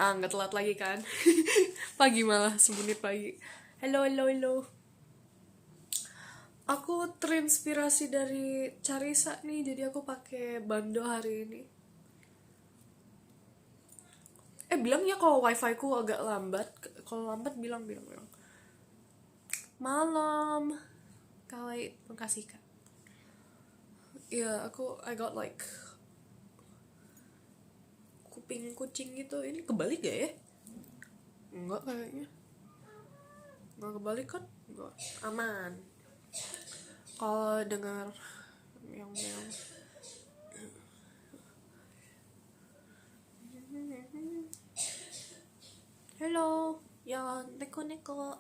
Nggak telat lagi kan. Pagi malah, semenit pagi. Hello, hello, hello. Aku terinspirasi dari Carisa nih, jadi aku pakai bando hari ini. Bilang ya kalau wifi ku agak lambat. Kalau lambat bilang. Malam. Kawai, makasih kak. Ya, I got like kuping kucing gitu. Ini kebalik gak ya? Enggak kayaknya. Enggak kebalik kan? Enggak. Aman. Kalau dengar meong-meong. Hello, ya neko-neko.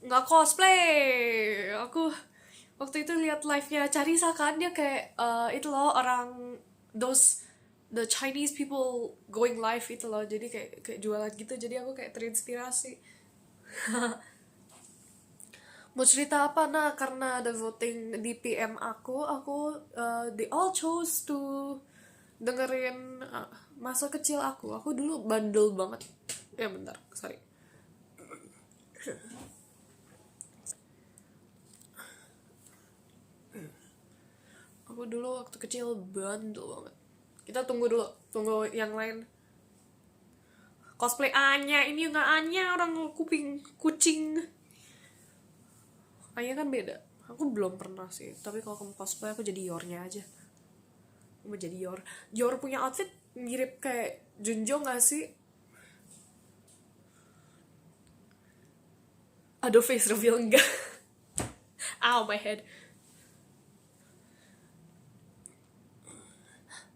Nggak cosplay. Aku waktu itu lihat live-nya Carisa kan, dia kayak itu loh, orang those the Chinese people going live itu loh, jadi kayak jualan gitu, jadi aku kayak terinspirasi. Mau cerita apa? Nah, karena ada voting di PM aku they all chose to dengerin masa kecil aku dulu bandel banget. Bentar, sorry. Aku dulu waktu kecil bandel banget. Kita tunggu yang lain. Cosplay Anya, ini nggak Anya, orang kuping kucing. Anya kan beda. Aku belum pernah sih, tapi kalau kamu cosplay aku jadi Yornya aja. Aku mau jadi Yor. Yor punya outfit mirip kayak Junjo nggak sih? Aduh, face reveal enggak. Ow, my head.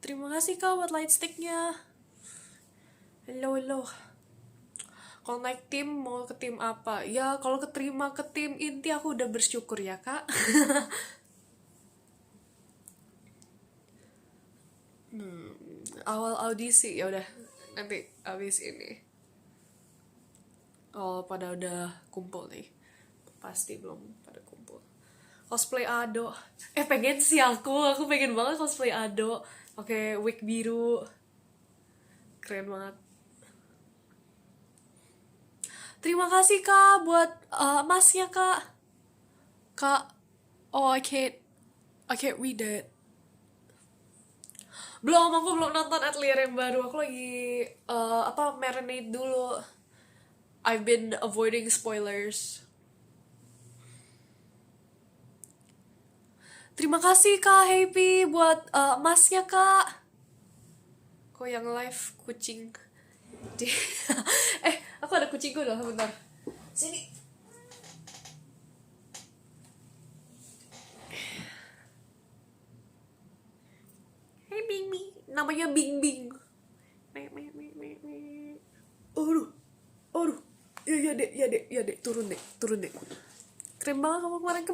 Terima kasih kak buat light sticknya. Hello, hello. Kalau naik tim mau ke tim apa? Ya kalau keterima ke tim inti aku udah bersyukur ya kak. Awal audisi ya udah, nanti abis ini. Oh, pada udah kumpul nih. Pasti belum pada kumpul. Cosplay Ado. Pengen sih aku pengen banget cosplay Ado. Pakai wig biru. Keren banget. Terima kasih kak buat emasnya kak. Kak, oh I can't read it. Aku belum nonton Atelier yang baru. Aku lagi marinate dulu. I've been avoiding spoilers. Terima kasih kak Happy buat emasnya kak. Kok yang live kucing? Aku ada kucingku loh, bentar. Sini. Hey Bing Bing, namanya Bing Bing. Aduh. Ya dek, turun dek. Keren banget kamu kemarin.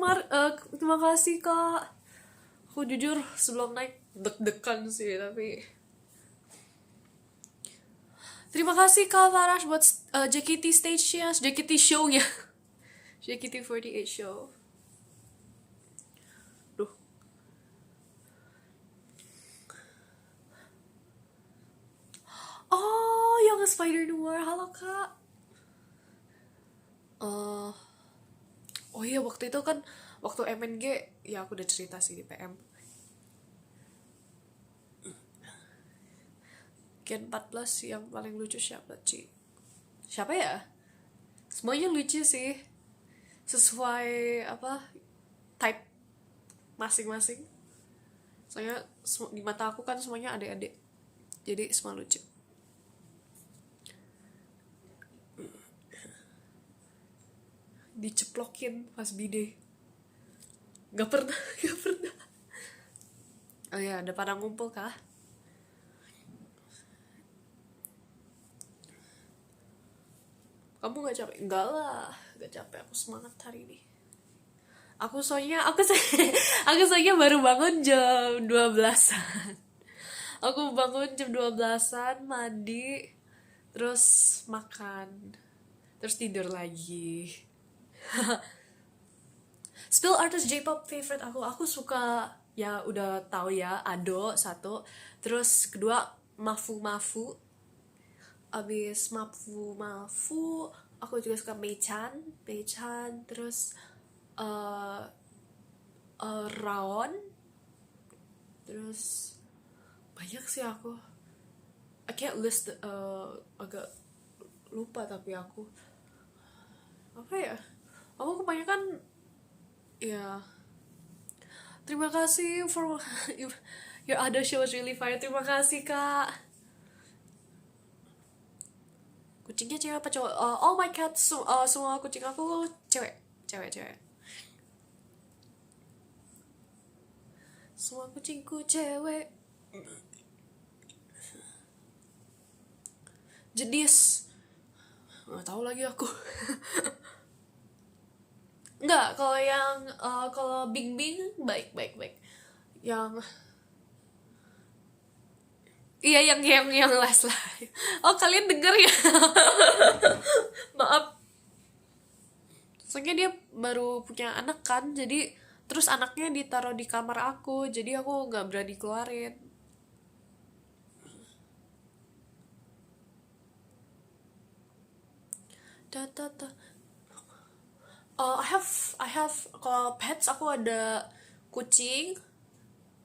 Terima kasih kak. Aku jujur sebelum naik deg-degan sih, tapi terima kasih kak Farah buat JKT stage-nya, JKT show-nya. JKT48 show. Duh. Oh, yang Spider Noir. Halo kak. Oh iya, waktu itu kan waktu MNG ya aku udah cerita sih di PM. Gen 14 yang paling lucu siapa, Ci? Siapa ya? Semuanya lucu sih. Sesuai type masing-masing. Soalnya di mata aku kan semuanya adik-adik. Jadi semua lucu. Diceplokin pas bide. Gak pernah. Oh ya, ada pada ngumpul kah? Kamu gak capek? Enggak lah, gak capek. Aku semangat hari ini. Aku soalnya baru bangun jam 12-an. Aku bangun jam 12-an, mandi, terus makan, terus tidur lagi. Spill artist J-pop favorite aku suka, ya udah tahu ya, Ado satu, terus kedua Mafu. abis Mafu Mafu aku juga suka Mei-chan, terus uh, Raon, terus banyak sih aku. I can't list, agak lupa tapi aku apa ya, aku kebanyakan ya. Terima kasih for your other show was really fire. Terima kasih kak. Kucingnya cewek apa cowok? All my cats, semua kucing aku cewek. Semua kucingku cewek. Jenis nggak tahu lagi aku. Nggak, kalau yang kalau Bing Bing baik. Yang iya yang last lah. Oh kalian denger ya? Maaf. Soalnya dia baru punya anak kan, jadi terus anaknya ditaruh di kamar aku, jadi aku nggak berani keluarin. Da. I have kalau pets aku ada kucing,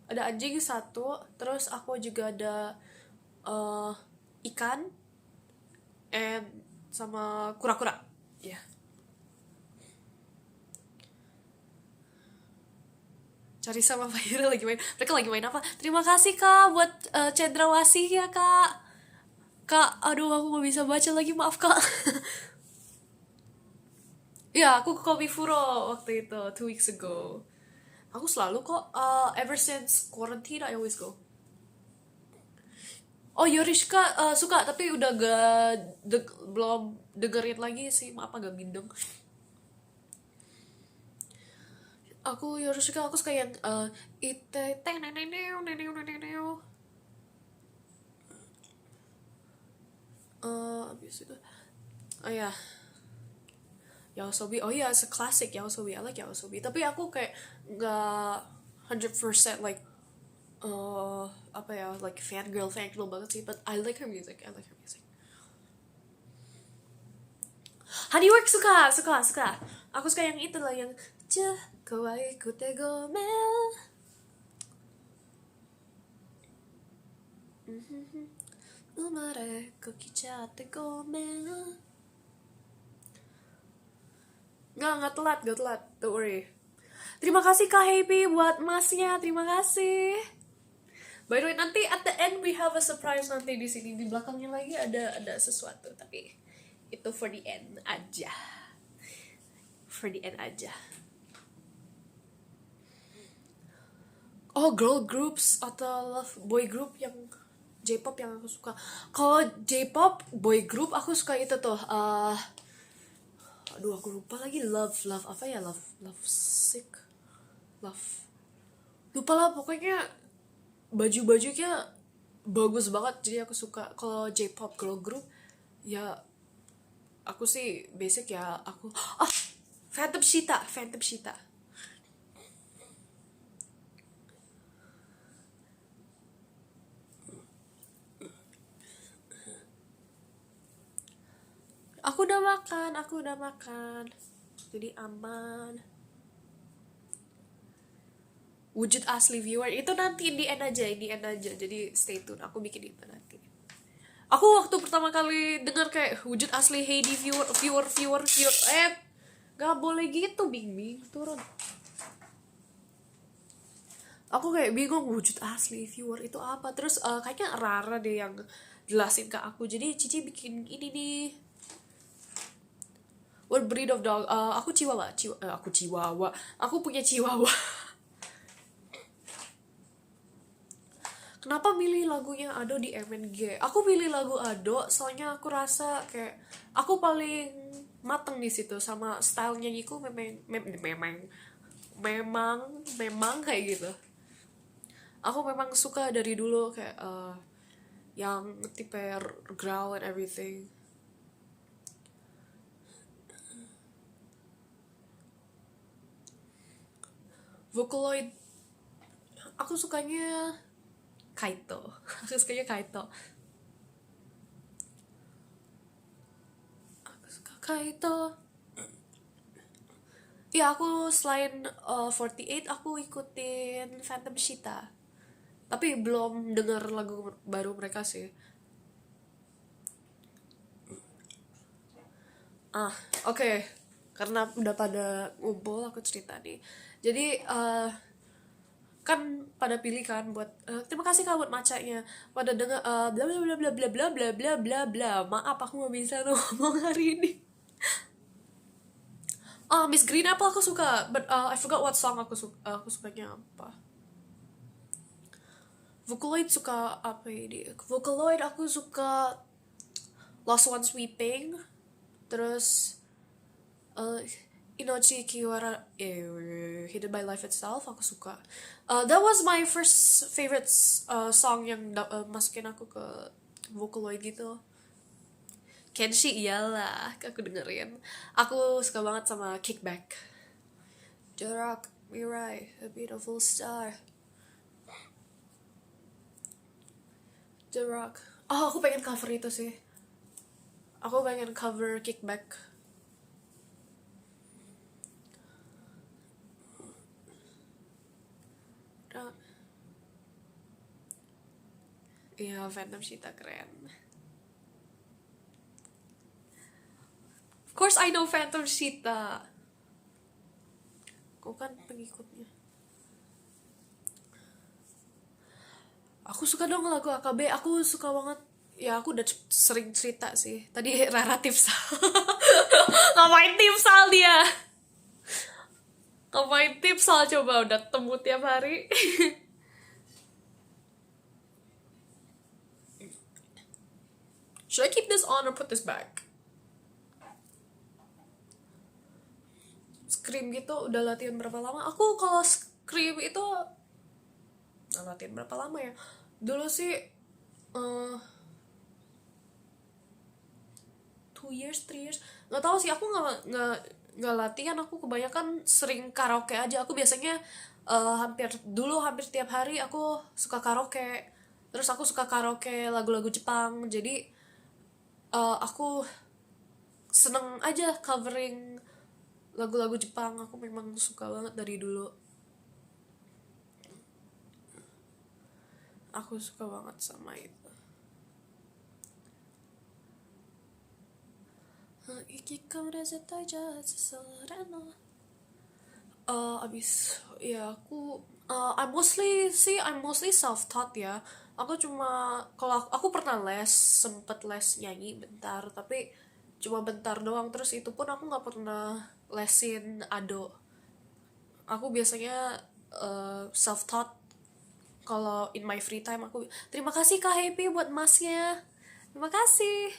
ada anjing satu, terus aku juga ada ikan, and sama kura-kura. Ya. Yeah. Cari sama Fahira lagi main. Mereka lagi main apa? Terima kasih kak buat cendrawasih ya kak. Kak, aduh aku gak bisa baca lagi, maaf kak. Ya, aku ke Komifuro waktu itu 2 weeks ago. Aku selalu kok, ever since quarantine I always go. Oh Yorishka suka tapi udah belum dengerin lagi sih, maaf agak bindeng. Aku Yorishka aku suka yang ite teng neneneu. Abis itu oh ya Yaosobi, oh iya, it's a classic Yaosobi, I like Yaosobi. Tapi aku kayak nggak 100% like apa ya, like fangirl banget sih, but I like her music. Honeywork suka. Aku suka yang itu lah, yang cah kawaii kute gomel. Umare kokichate gomel. Nggak telat, don't worry. Terima kasih Kak Happy buat emasnya, terima kasih. By the way, nanti at the end we have a surprise nanti di sini, di belakangnya lagi ada sesuatu, tapi itu for the end aja. Oh, girl groups atau boy group yang J-pop yang aku suka. Kalau J-pop boy group aku suka itu tuh. Aduh aku lupa lagi, love apa ya, love sick, lupa lah pokoknya, baju-bajunya bagus banget, jadi aku suka. Kalau J-pop girl group ya aku sih basic ya, aku Phantom Shita. Aku udah makan. Jadi aman. Wujud asli viewer itu nanti di end aja. Jadi stay tune. Aku bikin itu nanti. Aku waktu pertama kali dengar kayak wujud asli Heidi viewer. Gak boleh gitu, Bing turun. Aku kayak bingung wujud asli viewer itu apa. Terus kayaknya Rara deh yang jelasin ke aku. Jadi Cici bikin ini nih. What breed of dog? Aku Chihuahua. Aku punya Chihuahua. Kenapa milih lagunya Ado di MNG? Aku pilih lagu Ado soalnya aku rasa kayak aku paling mateng di situ, sama style nyanyiku memang kayak gitu. Aku memang suka dari dulu kayak yang tipe growl and everything. Vocaloid aku sukanya Kaito. Kaito. Ya aku selain 48 aku ikutin Phantom Shita. Tapi belum denger lagu baru mereka sih. Oke. Karena udah pada ngumpul aku cerita nih. Jadi kan pada pilih kan buat terima kasih kak buat macanya pada denger bla bla bla bla bla bla bla bla bla bla. Maaf aku nggak bisa tuh ngomong hari ini. Miss Green Apple aku suka, but I forgot what song aku sukanya apa. Vocaloid suka apa ini? Vocaloid aku suka Lost One Sweeping, terus uh, Inochi Kiwara Hidden by Life Itself aku suka. That was my first favorite song yang masukin aku ke Vocaloid gitu. Kenshi iyalah, aku dengerin. Aku suka banget sama Kickback. Jorak, Mirai, a beautiful star. Jorak. Oh, aku pengen cover itu sih. Aku pengen cover Kickback. Iya, Phantom Shita keren. Of course I know Phantom Shita. Aku kan pengikutnya. Aku suka dong lagu AKB. Aku suka banget. Ya aku udah sering cerita sih. Tadi Rara Tipsal. Ngapain Tipsal dia? Ngapain Tipsal coba udah temu tiap hari. Should I keep this on or put this back? Scream gitu udah latihan berapa lama? Aku kalau Scream itu latihan berapa lama ya? Dulu sih 2 years, 3 years. Nggak tahu sih, aku nggak latihan. Aku kebanyakan sering karaoke aja. Aku biasanya hampir tiap hari aku suka karaoke. Terus aku suka karaoke lagu-lagu Jepang. Jadi aku seneng aja covering lagu-lagu Jepang. Aku memang suka banget dari dulu. Aku suka banget sama itu. Abis ya aku I'm mostly self taught ya. Aku cuma kalau aku pernah sempet les nyanyi bentar, tapi cuma bentar doang. Terus itu pun aku nggak pernah lesin ado. Aku biasanya self taught. Kalau in my free time aku terima kasih Kak Happy buat masnya. Terima kasih.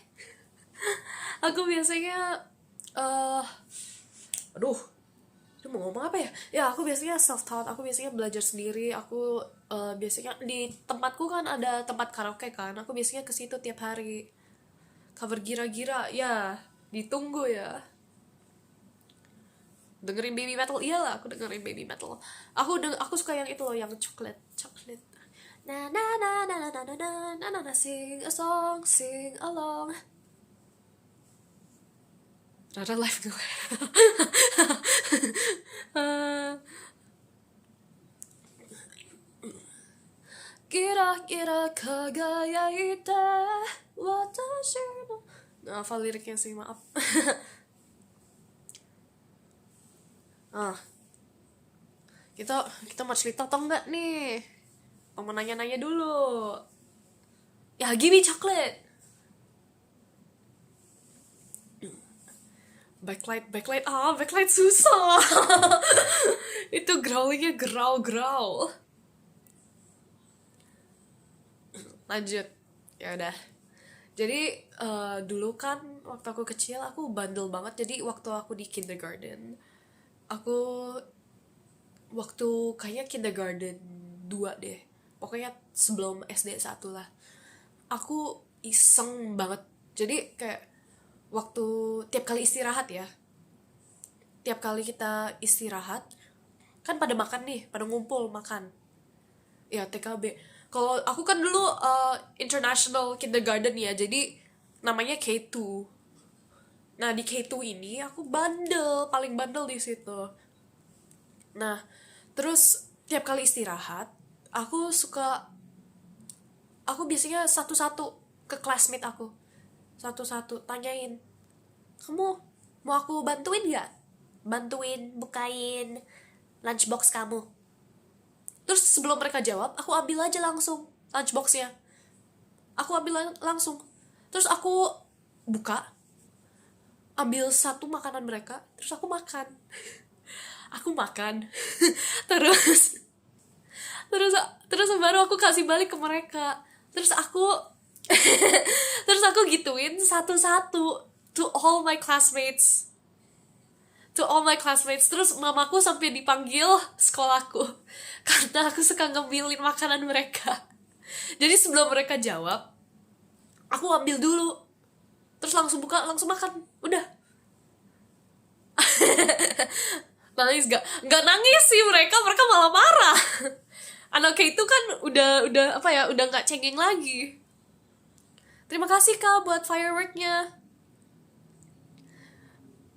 Aku biasanya aduh, mau ngomong apa ya? Ya aku biasanya self taught. Aku biasanya belajar sendiri. Aku biasanya di tempatku kan ada tempat karaoke kan. Aku biasanya ke situ tiap hari. Cover gira-gira ya, ditunggu ya. Dengerin baby metal, iyalah aku dengerin baby metal. Aku suka yang itu loh, yang coklat. Na na na na na na na na na na, sing a song, sing along. Rara live gue. Kira-kira kagayaiта watashi no. Nggak hafal liriknya sih, maaf. Kita mau cerita atau enggak nih? Mau nanya-nanya dulu. Ya, give me chocolate. Backlight susah. Itu growlingnya growl. Lanjut. Ya udah. Jadi dulu kan waktu aku kecil aku bandel banget. Jadi waktu aku di kindergarten, aku waktu kayaknya kindergarten 2 deh. Pokoknya sebelum SD 1 lah. Aku iseng banget. Jadi kayak waktu tiap kali istirahat ya. Tiap kali kita istirahat kan pada makan nih, pada ngumpul makan. Ya TKB. Kalau aku kan dulu international kindergarten ya. Jadi namanya K2. Nah di K2 ini aku bandel, paling bandel di situ. Nah terus tiap kali istirahat aku biasanya satu-satu ke classmate aku, satu-satu tanyain, kamu mau aku bantuin nggak, bantuin bukain lunchbox kamu. Terus sebelum mereka jawab, aku ambil aja langsung lunchboxnya, aku ambil langsung. Terus aku buka, ambil satu makanan mereka, terus aku makan. Aku makan. terus terus terus baru aku kasih balik ke mereka. Terus aku terus aku gituin satu-satu to all my classmates, terus mamaku sampai dipanggil sekolahku karena aku suka ngemilin makanan mereka. Jadi sebelum mereka jawab, aku ambil dulu, terus langsung buka, langsung makan, udah. Nangis nggak nangis sih mereka malah marah. Anaknya itu kan udah apa ya, udah nggak cengeng lagi. Terima kasih kak buat fireworknya.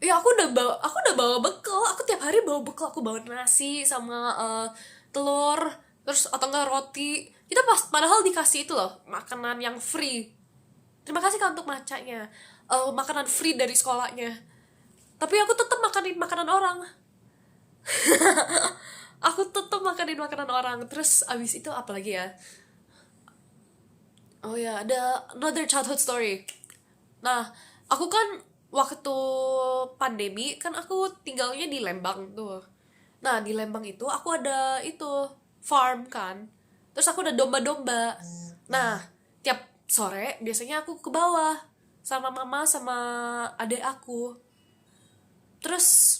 Ya aku udah bawa bekal, aku tiap hari bawa bekal, aku bawa nasi sama telur, terus atau enggak roti. Kita padahal dikasih itu loh, makanan yang free. Terima kasih kak untuk macanya, makanan free dari sekolahnya. Tapi aku tetap makanin makanan orang. Aku tetap makanin makanan orang. Terus abis itu apa lagi ya? Oh ya, ada another childhood story. Nah, aku kan waktu pandemi kan aku tinggalnya di Lembang tuh. Nah, di Lembang itu aku ada itu farm kan. Terus aku ada domba-domba. Nah, tiap sore biasanya aku ke bawah sama mama sama adek aku. Terus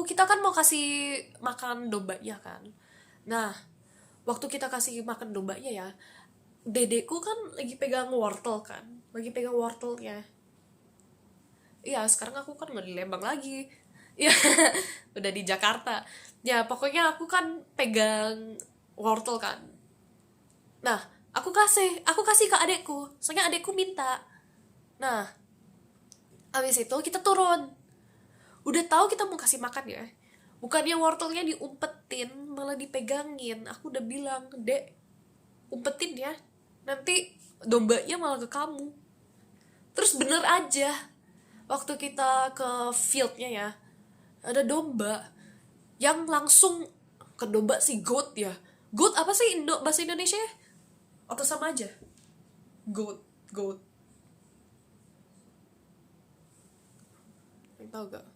kita kan mau kasih makan dombanya kan. Nah, waktu kita kasih makan dombanya ya, dedekku kan lagi pegang wortel kan, lagi pegang wortelnya. Iya, sekarang aku kan nggak di Lembang lagi. Ya, udah di Jakarta. Ya, pokoknya aku kan pegang wortel kan. Nah, aku kasih ke adekku, soalnya adekku minta. Nah, habis itu kita turun. Udah tahu kita mau kasih makan ya. Bukannya wortelnya diumpetin, malah dipegangin. Aku udah bilang, "Dek, umpetin ya. Nanti dombanya malah ke kamu." Terus bener aja. Waktu kita ke fieldnya ya, ada domba yang langsung ke domba si goat ya. Goat apa sih bahasa Indonesia ya? Atau sama aja? Goat. Yang tahu gak?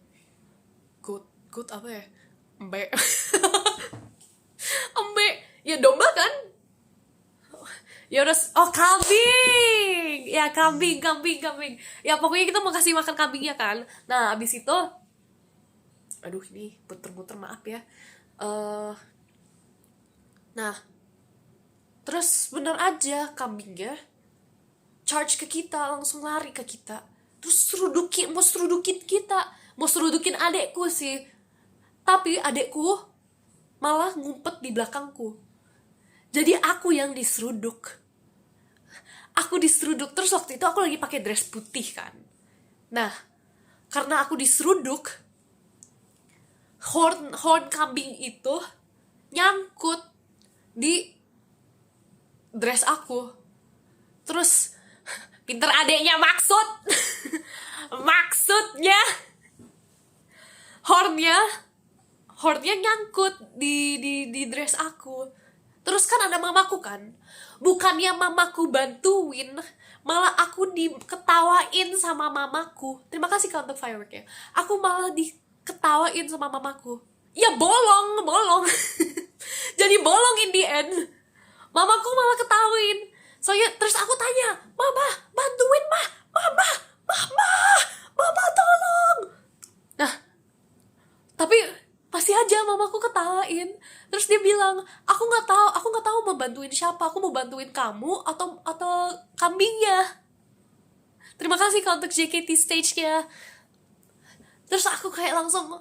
Goat apa ya? Embe. Embe. Ya domba kan? Ya udah, oh kambing. Ya kambing. Ya pokoknya kita mau kasih makan kambingnya kan. Nah, abis itu aduh ini muter-muter maaf ya. Nah, terus bener aja kambingnya charge ke kita, langsung lari ke kita. Terus mau serudukin adekku sih. Tapi adekku malah ngumpet di belakangku. Jadi aku yang diseruduk. Terus waktu itu aku lagi pakai dress putih kan. Nah, karena aku diseruduk, horn kambing itu nyangkut di dress aku. Terus pinter adeknya maksudnya hornnya nyangkut di dress aku. Terus kan ada mamaku kan, bukannya mamaku bantuin, malah aku diketawain sama mamaku. Terima kasih kak untuk fireworknya. Aku malah diketawain sama mamaku. Ya bolong jadi bolong in the end. Mamaku malah ketawain. Soalnya terus aku tanya, mama bantuin mama tolong. Nah, tapi pasti aja mamaku ketawain. Terus dia bilang, aku nggak tahu mau bantuin siapa. Aku mau bantuin kamu atau kambingnya. Terima kasih kak untuk JKT stage-nya. Terus aku kayak langsung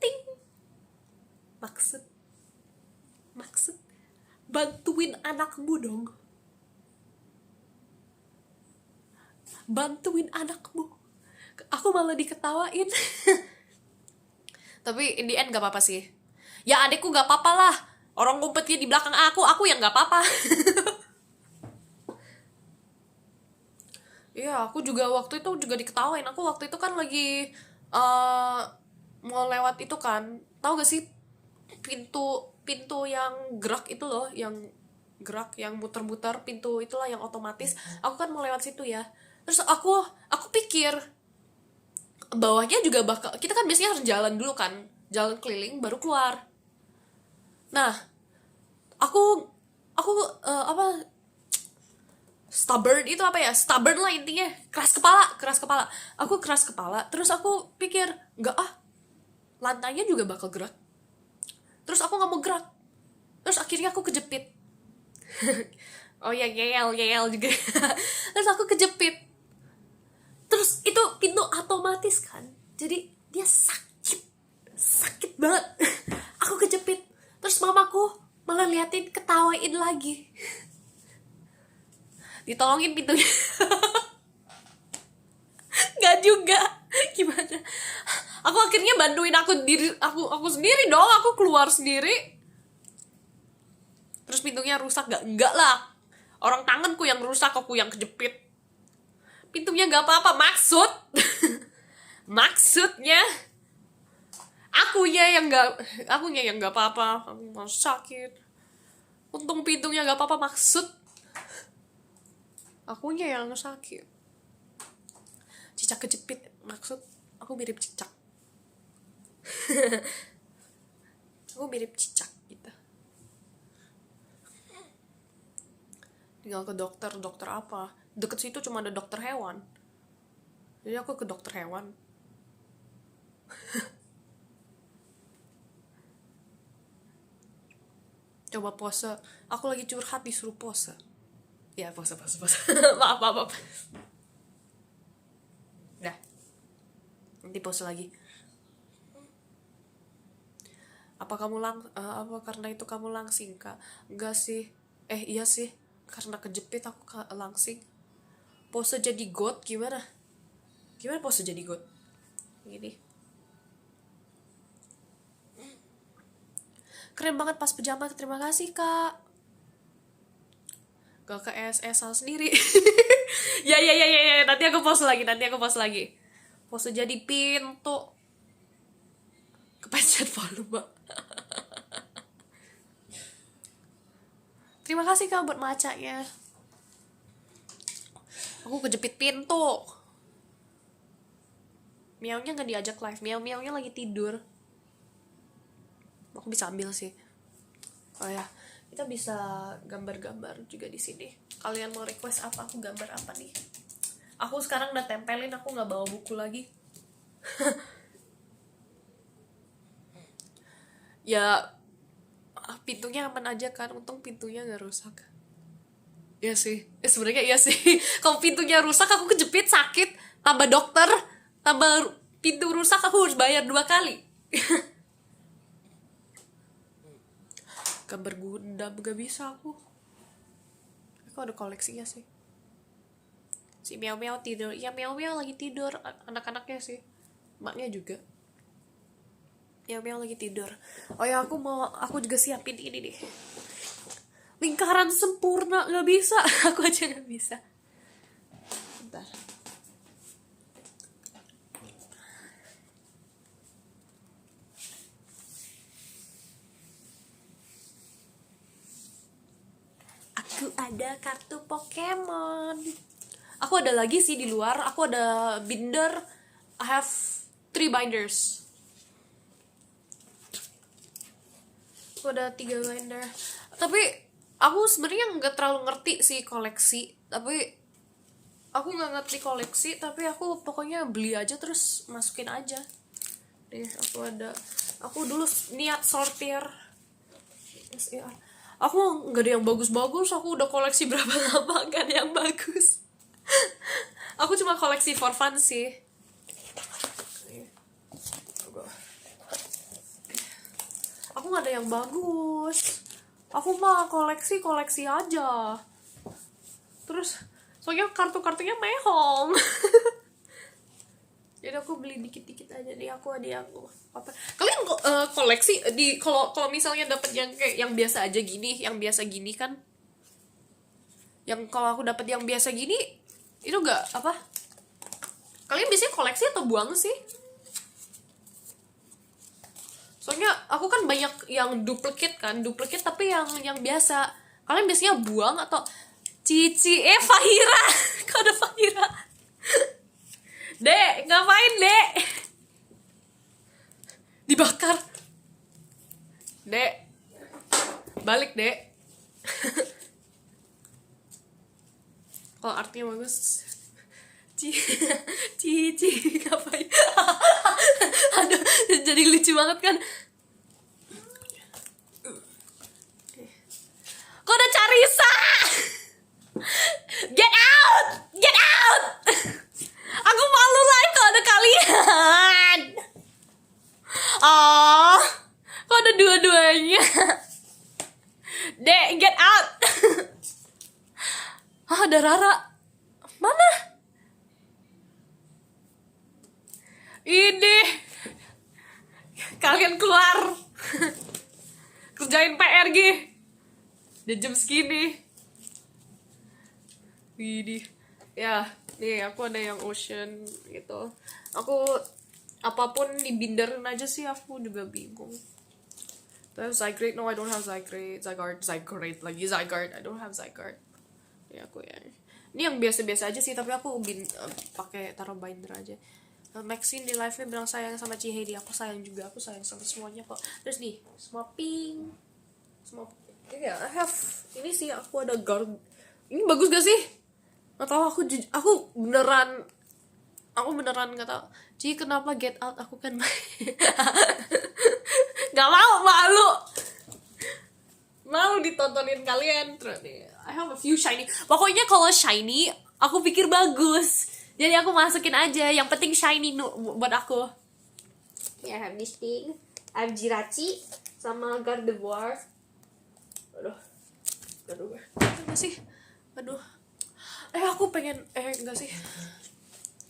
ting. Maksud bantuin anakmu dong. Bantuin anakmu. Aku malah diketawain. Tapi in the end gak apa-apa sih. Ya adekku gak apa-apa lah, orang ngumpetnya di belakang aku yang gak apa-apa. Iya, aku juga waktu itu juga diketawain. Aku waktu itu kan lagi mau lewat itu kan, tahu gak sih pintu pintu yang gerak itu loh, yang gerak, yang muter-muter, pintu itulah yang otomatis. Aku kan mau lewat situ ya. Terus aku pikir bawahnya juga bakal, kita kan biasanya harus jalan dulu kan, jalan keliling baru keluar. Nah, aku apa, stubborn itu apa ya, stubborn lah intinya, keras kepala. Aku keras kepala, terus aku pikir nggak lantainya juga bakal gerak. Terus aku nggak mau gerak, terus akhirnya aku kejepit. Oh ya, yel juga. Terus aku kejepit, terus itu pintu otomatis kan, jadi dia sakit banget. Aku kejepit, terus mamaku malah liatin, ketawain lagi. Ditolongin pintunya. Nggak juga, gimana, aku akhirnya bantuin aku sendiri dong. Aku keluar sendiri, terus pintunya rusak. Enggak lah, orang tanganku yang rusak, aku yang kejepit. Pintunya nggak apa-apa, maksudnya akunya yang nggak apa-apa. Aku mau sakit, untung pintunya nggak apa-apa. Akunya yang sakit. Cicak kejepit, maksud aku mirip cicak. Aku mirip cicak gitu. Tinggal ke dokter apa, deket situ cuma ada dokter hewan, jadi aku ke dokter hewan. Coba pose, aku lagi curhat disuruh pose. Ya pose. maaf. Dah, nanti pose lagi. Apa karena itu kamu langsing, Kak? Enggak sih. Iya sih, karena kejepit aku langsing. Pose jadi god gimana pose jadi god? Gini. Keren banget pas pejama, terima kasih, Kak. Gak ke SSL sendiri. ya, nanti aku pose lagi. Pose jadi pintu, kepencet volume. Terima kasih, Kak, buat macanya. Aku kejepit pintu. Miaunya gak diajak live, miaunya lagi tidur. Aku bisa ambil sih. Oh ya, kita bisa gambar-gambar juga di sini. Kalian mau request apa, aku gambar apa nih? Aku sekarang udah tempelin, aku nggak bawa buku lagi. Ya, pintunya aman aja kan, untung pintunya nggak rusak. Iya sih, sebenarnya iya sih. Kalau pintunya rusak, aku kejepit sakit, tambah dokter, tambah pintu rusak, aku harus bayar 2 kali. Gambar Gundam gak bisa aku. Aku ada koleksinya sih. Si Meow tidur. Ya Meow lagi tidur. Anak-anaknya sih, maknya juga. Meow lagi tidur. Oh ya, aku juga siapin ini nih, lingkaran sempurna. Gak bisa. Aku aja gak bisa. Bentar. Aku ada kartu Pokemon. Aku ada lagi sih di luar. Aku ada binder. I have 3 binders. Aku ada 3 binder. Tapi aku sebenarnya nggak terlalu ngerti sih koleksi. Tapi aku pokoknya beli aja terus masukin aja. Nih, aku dulu niat sortir. Aku nggak ada yang bagus-bagus. Aku udah koleksi berapa lama gak ada yang bagus. Aku cuma koleksi for fun sih. Aku nggak ada yang bagus. Aku mah koleksi aja. Terus soalnya kartu-kartunya mehong. aku beli dikit-dikit aja nih. Aku ada yang apa? Kalian koleksi di kalau misalnya dapat yang kayak yang biasa aja gini, yang biasa gini kan? Yang kalau aku dapat yang biasa gini itu enggak apa? Kalian biasanya koleksi atau buang sih? Soalnya aku kan banyak yang duplicate tapi yang biasa. Kalian biasanya buang atau Cici Fahira? Kau ada Fahira? Dek, ngapain dek? Dibakar. Dek, balik dek. Kalau artinya bagus. Cici ngapain? Aduh, jadi lucu banget kan? Kok udah Carissa? Get out! Get out! Aku malu lah kalau ada kalian. Oh, kok ada dua-duanya? Dek, get out! Ada Rara. Mana? Ini. Kalian keluar. Kerjain PR Gi. Udah jam segini. Widih. Ya, nih aku ada yang ocean gitu. Aku apapun dibinderin aja sih, aku juga bingung. Terus Zygarde, no I don't have Zygarde. Zygarde lagi, Zygarde, I don't have Zygarde. Ya aku ya. Ini yang biasa-biasa aja sih, tapi aku pakai taruh binder aja. Maxine di live-nya bilang sayang sama Cihedi, aku sayang juga, aku sayang sama semuanya kok. Terus nih, semua pink. Semua ya, I have ini sih, aku ada guard. Ini bagus gak sih? Gak tau, aku beneran gak tau. Ci, kenapa get out? Aku kan gak mau, malu ditontonin kalian. Terus nih, I have a few shiny. Pokoknya kalau shiny, aku pikir bagus. Jadi aku masukin aja. Yang penting shiny buat aku. Ya, I have this thing. I have Jirachi sama Gardevoir. Aduh. Enggak sih. Aduh. Aku pengen enggak sih.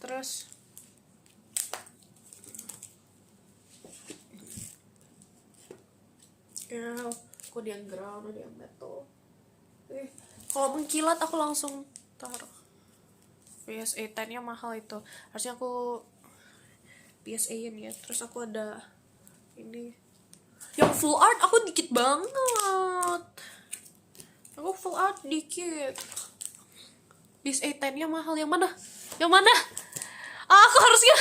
Terus ya, aku ada yang ground, ada yang metal. Kalau mengkilat aku langsung taruh. PSA 10 nya mahal itu. Harusnya aku PSA-in ya. Terus aku ada ini. Yang full art aku dikit banget. Aku full art dikit. PSA 10 nya mahal. Yang mana? Aku harusnya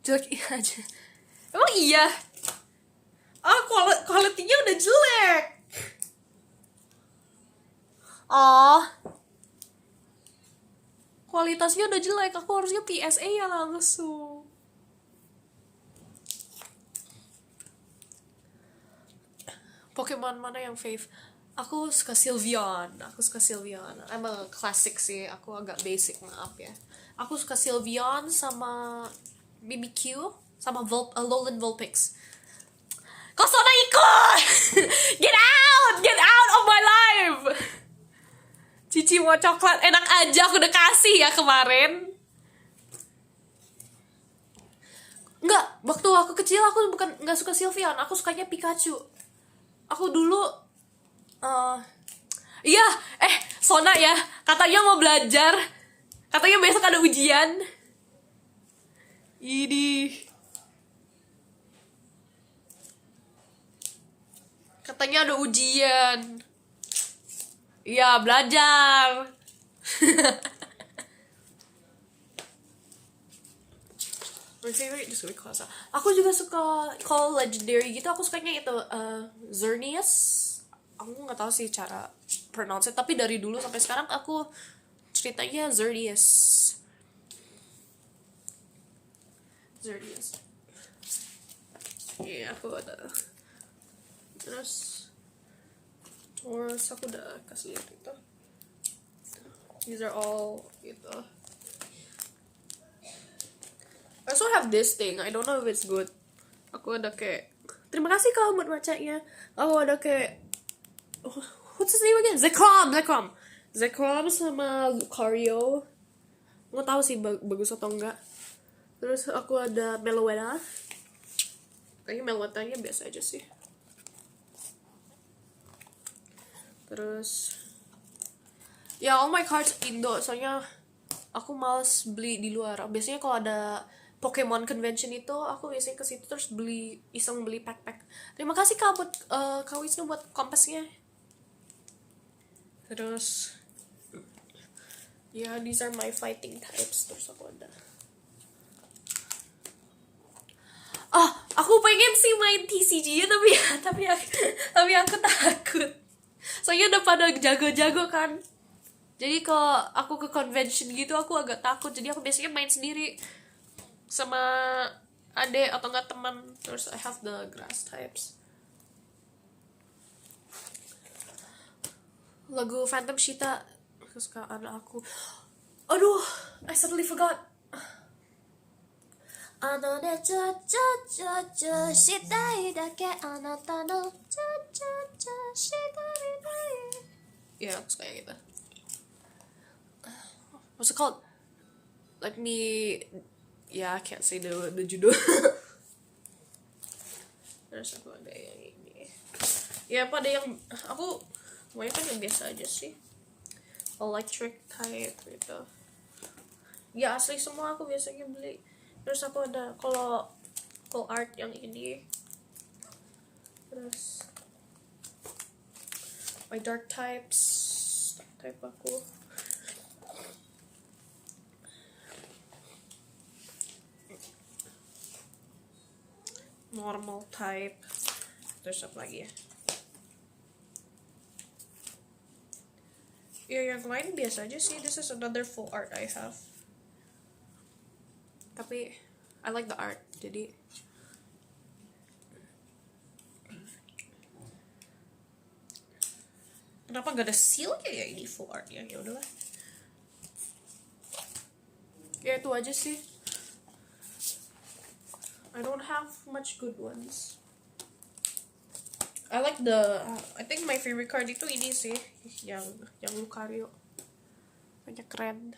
jelek aja. Emang iya? Quality-nya udah jelek. Kualitasnya udah jelek. Aku harusnya PSA ya langsung. Pokemon mana yang fave? Aku suka Sylveon. I'm a classic sih. Aku agak basic, maaf ya. Aku suka Sylveon sama Mimikyu sama Alolan Vulpix. Kok Sona ikut? Get out of my life. Cici mau coklat, enak aja, aku udah kasih ya kemarin. Enggak, waktu aku kecil aku nggak suka Sylveon, aku sukanya Pikachu. Aku dulu Sona ya, katanya mau belajar, katanya besok ada ujian. Katanya ada ujian. Iya, belajar. My favorite is Rayquaza. Aku juga suka kalau legendary gitu, aku sukanya itu Xerneas. Aku nggak tahu sih cara pronounce it, tapi dari dulu sampai sekarang aku ceritanya Xerneas. Iya, aku ada. Terus aku udah kasih lihat itu. These are all gitu. I also have this thing. I don't know if it's good. Aku ada kayak, terima kasih kau buat bacanya. Aku ada kayak, what's his name again? Zekrom sama Lucario. Nggak tahu sih bagus atau enggak. Terus aku ada Meloetta. Kayaknya Meloetta-nya biasa aja sih. Terus ya all my cards Indo, soalnya aku males beli di luar. Biasanya kalau ada Pokemon Convention itu aku biasanya ke situ terus iseng beli pack. Terima kasih Kak buat Kak Wisnu buat kompasnya. Terus ya these are my fighting types. Terus aku ada aku pengen sih main TCG tapi aku takut. Soalnya udah pada jago-jago kan. Jadi kalau aku ke convention gitu aku agak takut. Jadi aku biasanya main sendiri sama adek atau enggak teman. Terus I have the grass types. Lagu Phantom Shita kesukaan aku. Aduh, I suddenly forgot. あのねちょちょちょちょしたいだけあなたのちょちょちょしたいだけ Ya, aku suka yang gitu. What's it called? Let me... Yeah, I can't say the judul. Terus aku ada yang ini. Ya, pada yang... Aku... Banyak kan yang biasa aja sih. Electric type gitu. Ya, asli semua aku biasanya beli. Terus aku ada... Kalau art yang ini. Terus... My dark types. Type aku. Normal type. Terus apa lagi ya? Ya yang lain biasa aja sih. This is another full art I have. Tapi I like the art. Jadi kenapa gak ada seal ya ini full art ya? Ya udahlah. Ya itu aja sih. I don't have much good ones. I like I think my favorite card itu ini sih, yang Lucario. Banyak keren.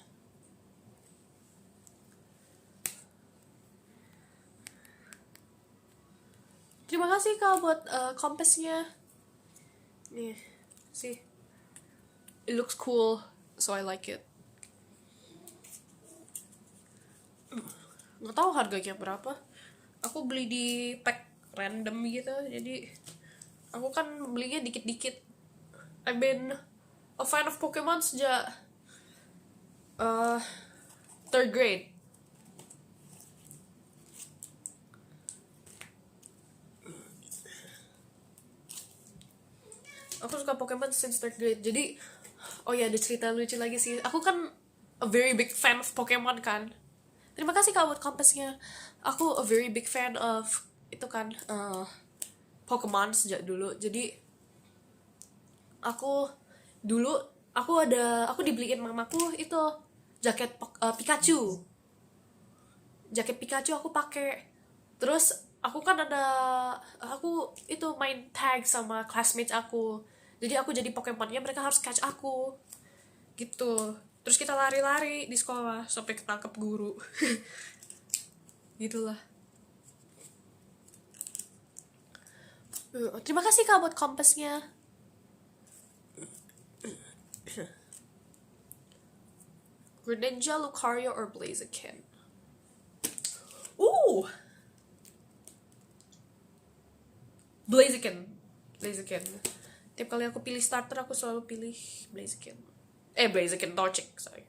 Terima kasih Kak buat kompasnya. Nih, sih. It looks cool, so I like it. Nggak tahu harganya berapa. Aku beli di pack random gitu, jadi aku kan belinya dikit-dikit. I've been a fan of Pokemon sejak 3rd grade. Aku suka Pokemon since 3rd grade. Jadi oh ya, ada cerita lucu lagi sih. Aku kan a very big fan of Pokemon kan. Terima kasih Kak buat kompasnya. Aku a very big fan of itu kan Pokemon sejak dulu. Jadi aku dibeliin mamaku itu jaket Pikachu. Jaket Pikachu aku pakai. Terus aku itu main tag sama classmates aku. Jadi aku jadi Pokemonnya, mereka harus catch aku. Gitu. Terus kita lari-lari di sekolah sampai ketangkep guru. Gitulah. Terima kasih Kak buat kompasnya. Greninja, Lucario, or Blaziken? Ooh! Blaziken. Tiap kali aku pilih starter, aku selalu pilih Blaziken. Blaziken Torchic, sorry.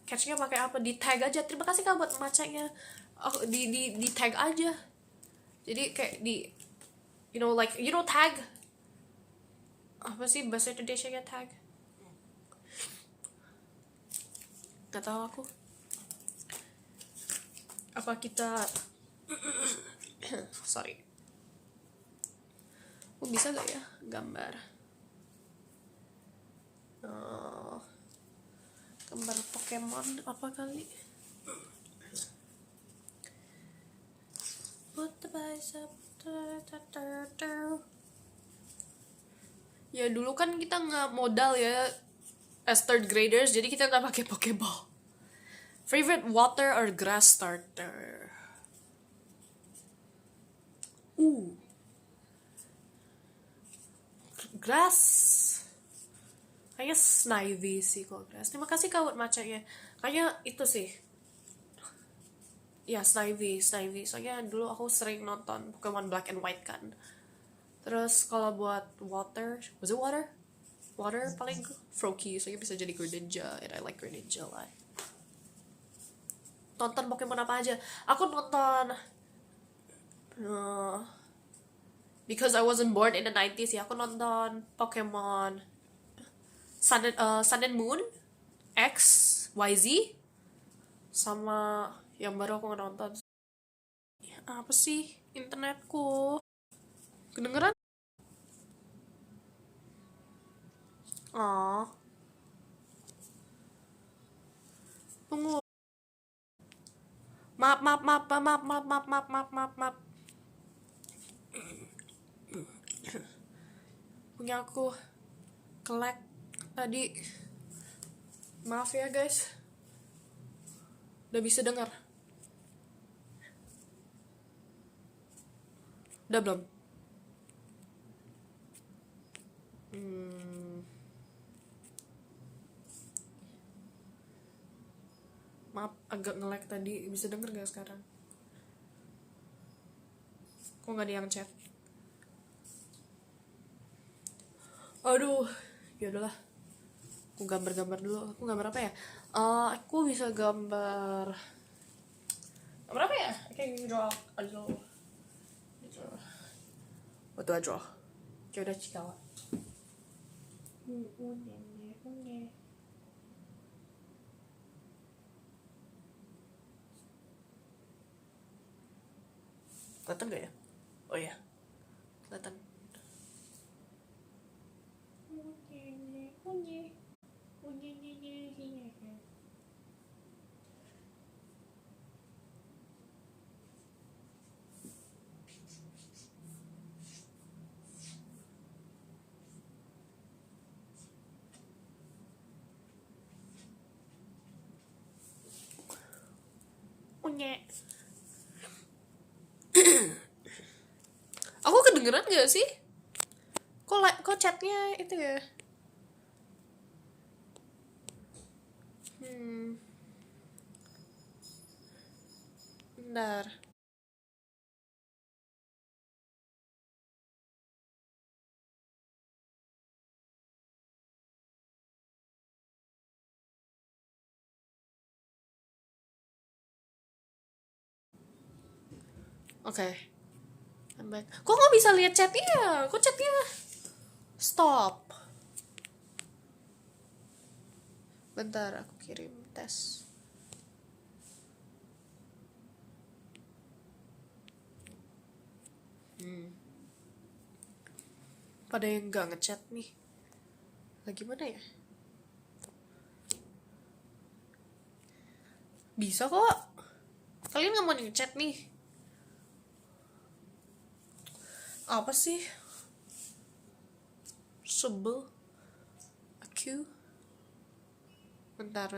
Catchnya pakai apa? Di tag aja. Terima kasih Kak buat macanya. Di tag aja. Jadi kayak tag. Apa sih bahasa Indonesia-nya tag? Gak tahu aku. Apa kita sorry. Bisa gak ya gambar? Gambar Pokemon apa kali? Ya dulu kan kita nggak modal ya as 3rd graders, jadi kita nggak pakai Pokeball. Favorite water or grass starter? Ooh, grass. Kayaknya Snivy sih kalau grass. Terima kasih kawat macanya. Kayaknya itu sih. Ya, Snivy. Soalnya dulu aku sering nonton Pokemon Black and White kan. Terus kalau buat water, was it water? Water paling Froakie, soalnya bisa jadi Greninja, and I like Greninja lah. Nonton Pokemon apa aja? Aku nonton because I wasn't born in the 90s ya. Aku nonton Pokemon Sun and Moon, X, YZ, sama yang baru aku nonton. Apa sih internetku? Kedengeran? Oh, tunggu. Maaf. Punya aku kelek tadi. Maaf ya guys. Udah bisa dengar? Udah belum? Maaf, agak nge-lag tadi. Bisa denger gak sekarang? Kok gak ada yang chat? Aduh, ya udahlah. Aku gambar-gambar dulu. Aku gambar apa ya? Aku bisa gambar apa ya? I can draw a little. What do I draw? Kayak udah cikawa. Kelihatan gak ya? Oh iya, kelihatan. Unye. Aku kedengeran gak sih? Kok chatnya itu ya? Bentar. Oke. Okay. Kok nggak bisa lihat chatnya? Kok chatnya stop? Bentar, aku kirim tes. Pada yang nggak ngechat nih. Lagi mana ya? Bisa kok. Kalian nggak mau ngechat nih? Apa sih? Sebel. Aku. Bentar.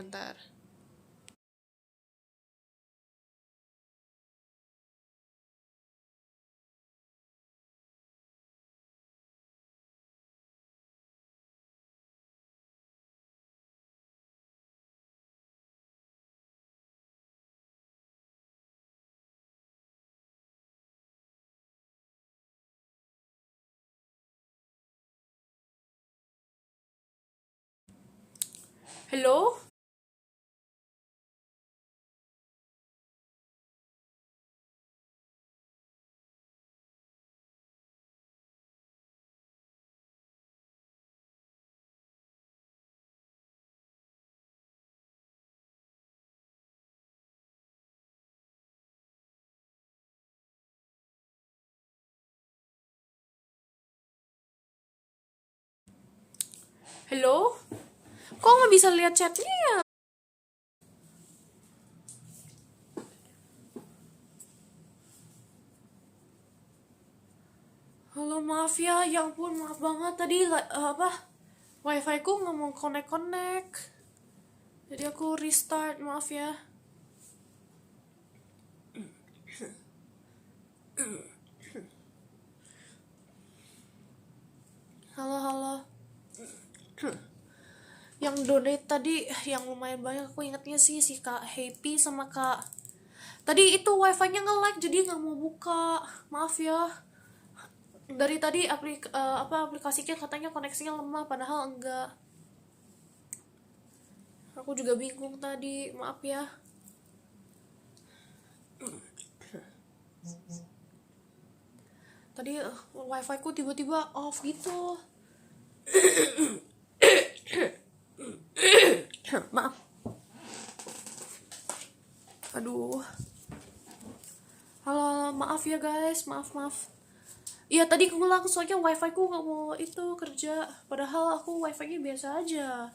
Hello? Hello? Kok nggak bisa lihat chatnya? Halo, maaf ya ampun, maaf banget tadi wifi ku nggak mau connect. Jadi aku restart, maaf ya. Halo, halo. Yang donate tadi yang lumayan banyak, aku ingatnya sih si Kak Happy sama Kak. Tadi itu wifi-nya nge-lag jadi nggak mau buka. Maaf ya. Dari tadi aplikasinya katanya koneksinya lemah padahal enggak. Aku juga bingung tadi, maaf ya. Tadi wifi ku tiba-tiba off gitu. Maaf. Aduh. Halo, maaf ya guys, maaf. Iya tadi ngulang soalnya wifi ku nggak mau itu kerja. Padahal aku wifi-nya biasa aja.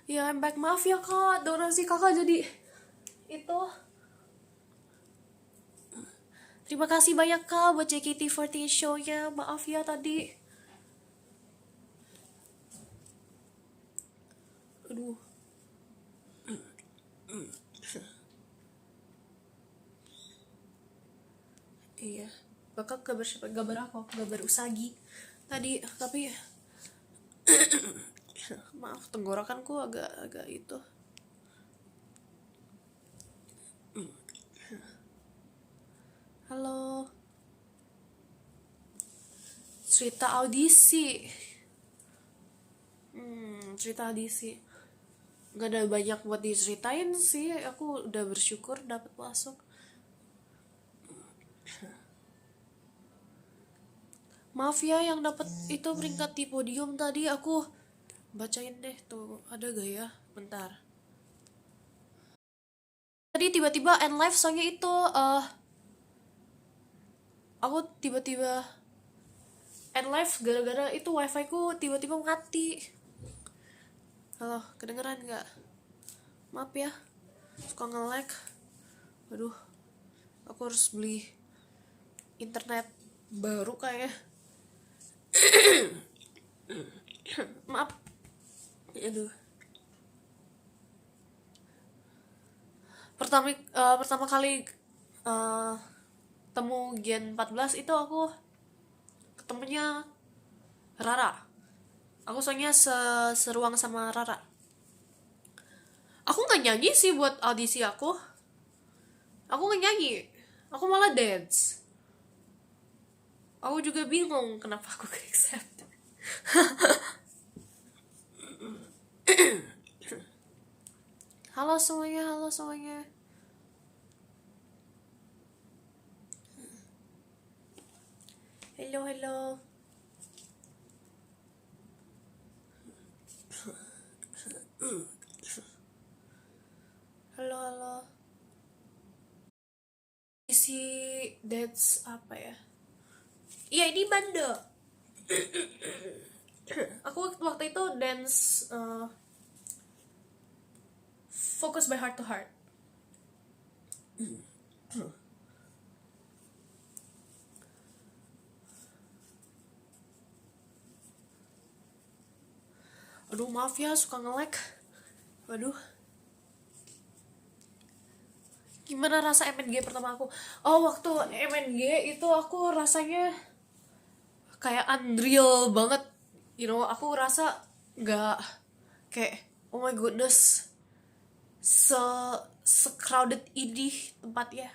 Ya, I'm back. Maaf ya kak, donasi kakak jadi itu. Terima kasih banyak kak buat JKT48 show-nya. Maaf ya tadi. Aduh. Iya. Bakal gambar aku, gambar Usagi. Tadi tapi maaf tenggorokanku agak itu. Halo. Cerita audisi. Cerita audisi. Gak ada banyak buat diceritain sih. Aku udah bersyukur dapat masuk. Maaf ya yang dapat itu peringkat di podium tadi. Aku bacain deh tuh, ada gak ya? Bentar. Tadi tiba-tiba end live soalnya itu aku tiba-tiba end live gara-gara itu wifi ku tiba-tiba mati. Halo, kedengeran nggak? Maaf ya, suka nge-lag. Aduh, aku harus beli internet baru kayak. Maaf. Aduh. Pertama kali temu Gen 14 itu aku ketemunya Rara. Aku soalnya seruang sama Rara. Aku nggak nyanyi sih buat audisi aku. Aku nggak nyanyi. Aku malah dance. Aku juga bingung kenapa aku ke accept. Halo semuanya, halo semuanya. Hello, hello. Halo, halo. Isi dance apa ya? Iya, ini banda. Aku waktu itu dance Focus by Heart to Heart. Aduh, maaf ya suka nge-lag. Waduh. Gimana rasa MNG pertama aku? Oh, waktu MNG itu aku rasanya kayak unreal banget. You know, aku rasa gak kayak oh my goodness, crowded ini tempatnya.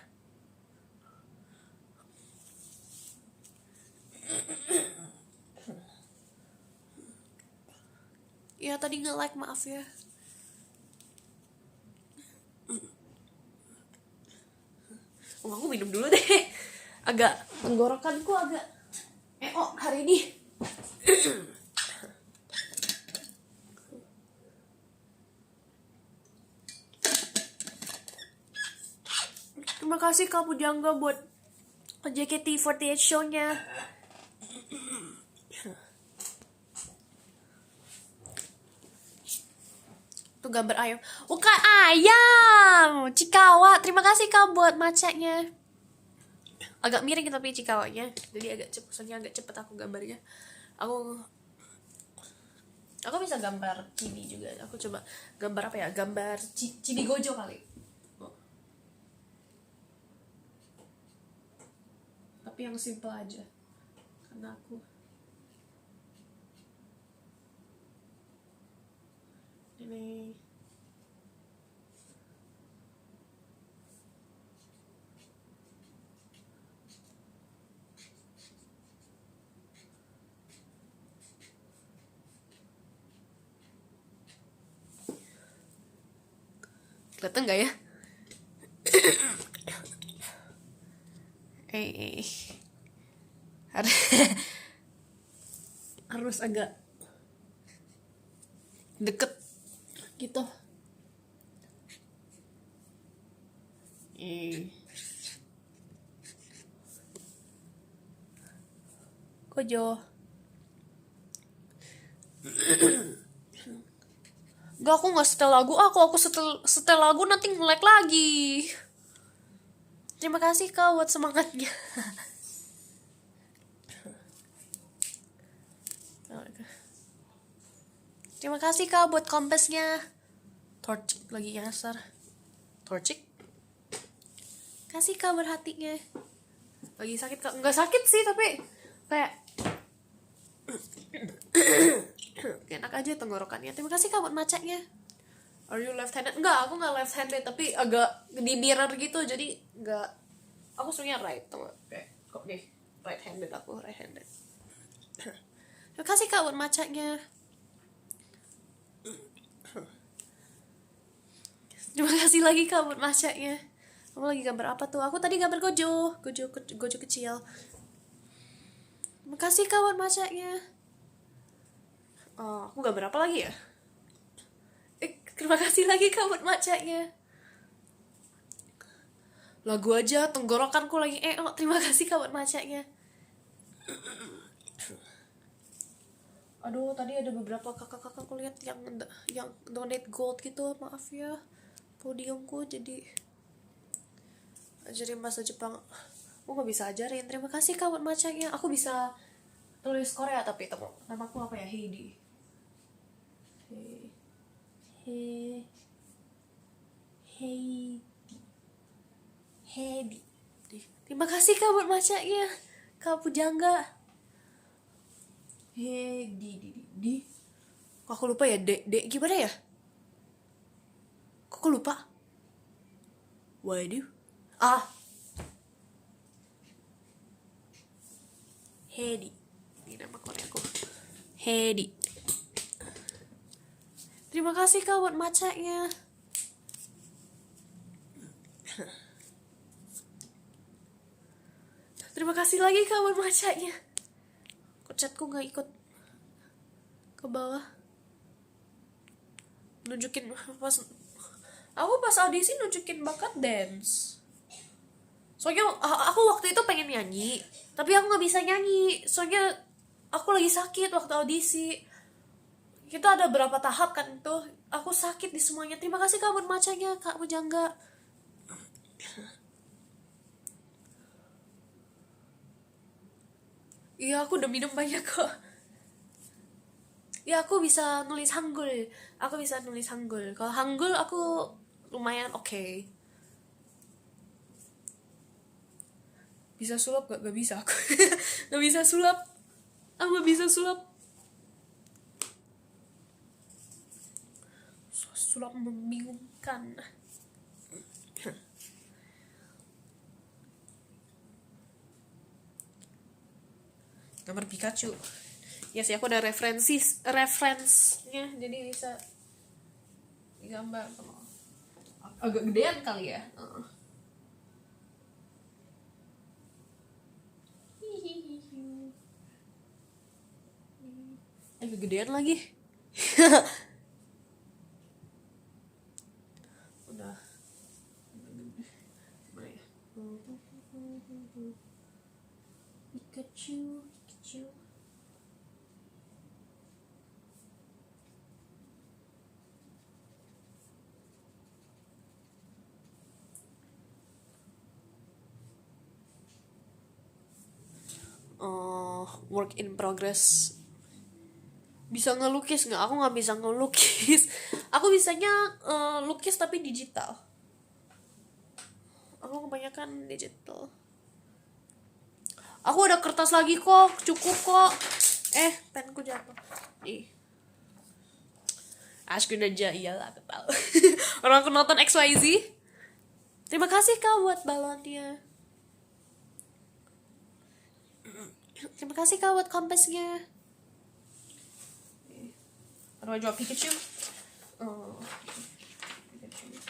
Ya tadi nge-like, maaf ya. Oh, aku minum dulu deh. Agak tenggorokanku agak hari ini. Terima kasih kamu Jangga buat JKT48 show-nya. Tuh gambar ayam. Bukan ayam, Cikawa. Terima kasih kak buat macetnya. Agak miring tapi Cikawanya. Jadi agak cepet, soalnya agak cepet aku gambarnya. Aku bisa gambar Cibi juga. Aku coba gambar apa ya? Gambar Cibi Gojo kali. tapi yang simple aja karena aku ini kelihatan nggak ya? Harus agak deket gitu. Kojo. Gak, aku nggak setel lagu. Aku setel lagu nanti nge-lag lagi. Terima kasih kak buat semangatnya. Terima kasih kak buat kompesnya. Torcik lagi nyasar. Torcik. Kasih kak buat hatinya. Lagi sakit kak? Nggak sakit sih tapi kayak enak aja tenggorokannya. Terima kasih kak buat macanya. Are you left handed? Enggak, aku nggak left handed tapi agak di mirror gitu jadi nggak. Aku sebenarnya right tuh. Kok nih right handed, aku right handed. Terima kasih kak buat macanya. Terima kasih lagi kak buat macanya. Kamu lagi gambar apa tuh? Aku tadi gambar gojo kecil. Terima kasih kak buat macanya. Aku gambar apa lagi ya? Terima kasih lagi kak buat macanya. Lagu aja tenggorokanku lagi terima kasih kak buat macanya. Aduh, tadi ada beberapa kakak-kakak aku lihat yang donate gold gitu. Maaf ya, podiumku jadi ajarin bahasa Jepang. Aku nggak bisa ajarin. Terima kasih kak buat macanya. Aku bisa tulis Korea tapi temu namaku apa ya? Heidi. Heidi. Terima kasih kak buat macanya. Kak Pujangga. Heidi. Kok aku lupa ya? Gimana ya? Kok aku lupa? Waduh. Heidi. Ini nama Koreaku. Heidi. Terima kasih kak buat macanya. Terima kasih lagi kak buat macanya. Kok chatku gak ikut ke bawah? Nunjukin aku pas audisi nunjukin bakat dance. Soalnya aku waktu itu pengen nyanyi, tapi aku gak bisa nyanyi. Soalnya aku lagi sakit waktu audisi. Kita ada berapa tahap kan tuh. Aku sakit di semuanya. Terima kasih kak buat macanya, kak Pujangga. Iya, aku udah minum banyak kok. Ya, aku bisa nulis Hangul. Kalau Hangul aku lumayan oke. Bisa sulap gak? Gak bisa aku. Gak bisa sulap. Aku gak bisa sulap. Sulap membingungkan. Gambar Pikachu. Ya sih, aku ada referensinya, jadi bisa digambar. Agak gedean kali ya. Agak gedean lagi. Udah. Pikachu. Work in progress. Bisa ngelukis nggak? Aku nggak bisa ngelukis. Aku bisanya lukis tapi digital. Aku kebanyakan digital. Aku ada kertas lagi kok, cukup kok. Penku jatuh. Nih. Ashkin aja, iyalah aku tahu. Orang aku nonton XYZ. Terima kasih kak buat balonnya. Terima kasih kak buat kompasnya. Aduh, jual Pikachu. Oh. Pikachu.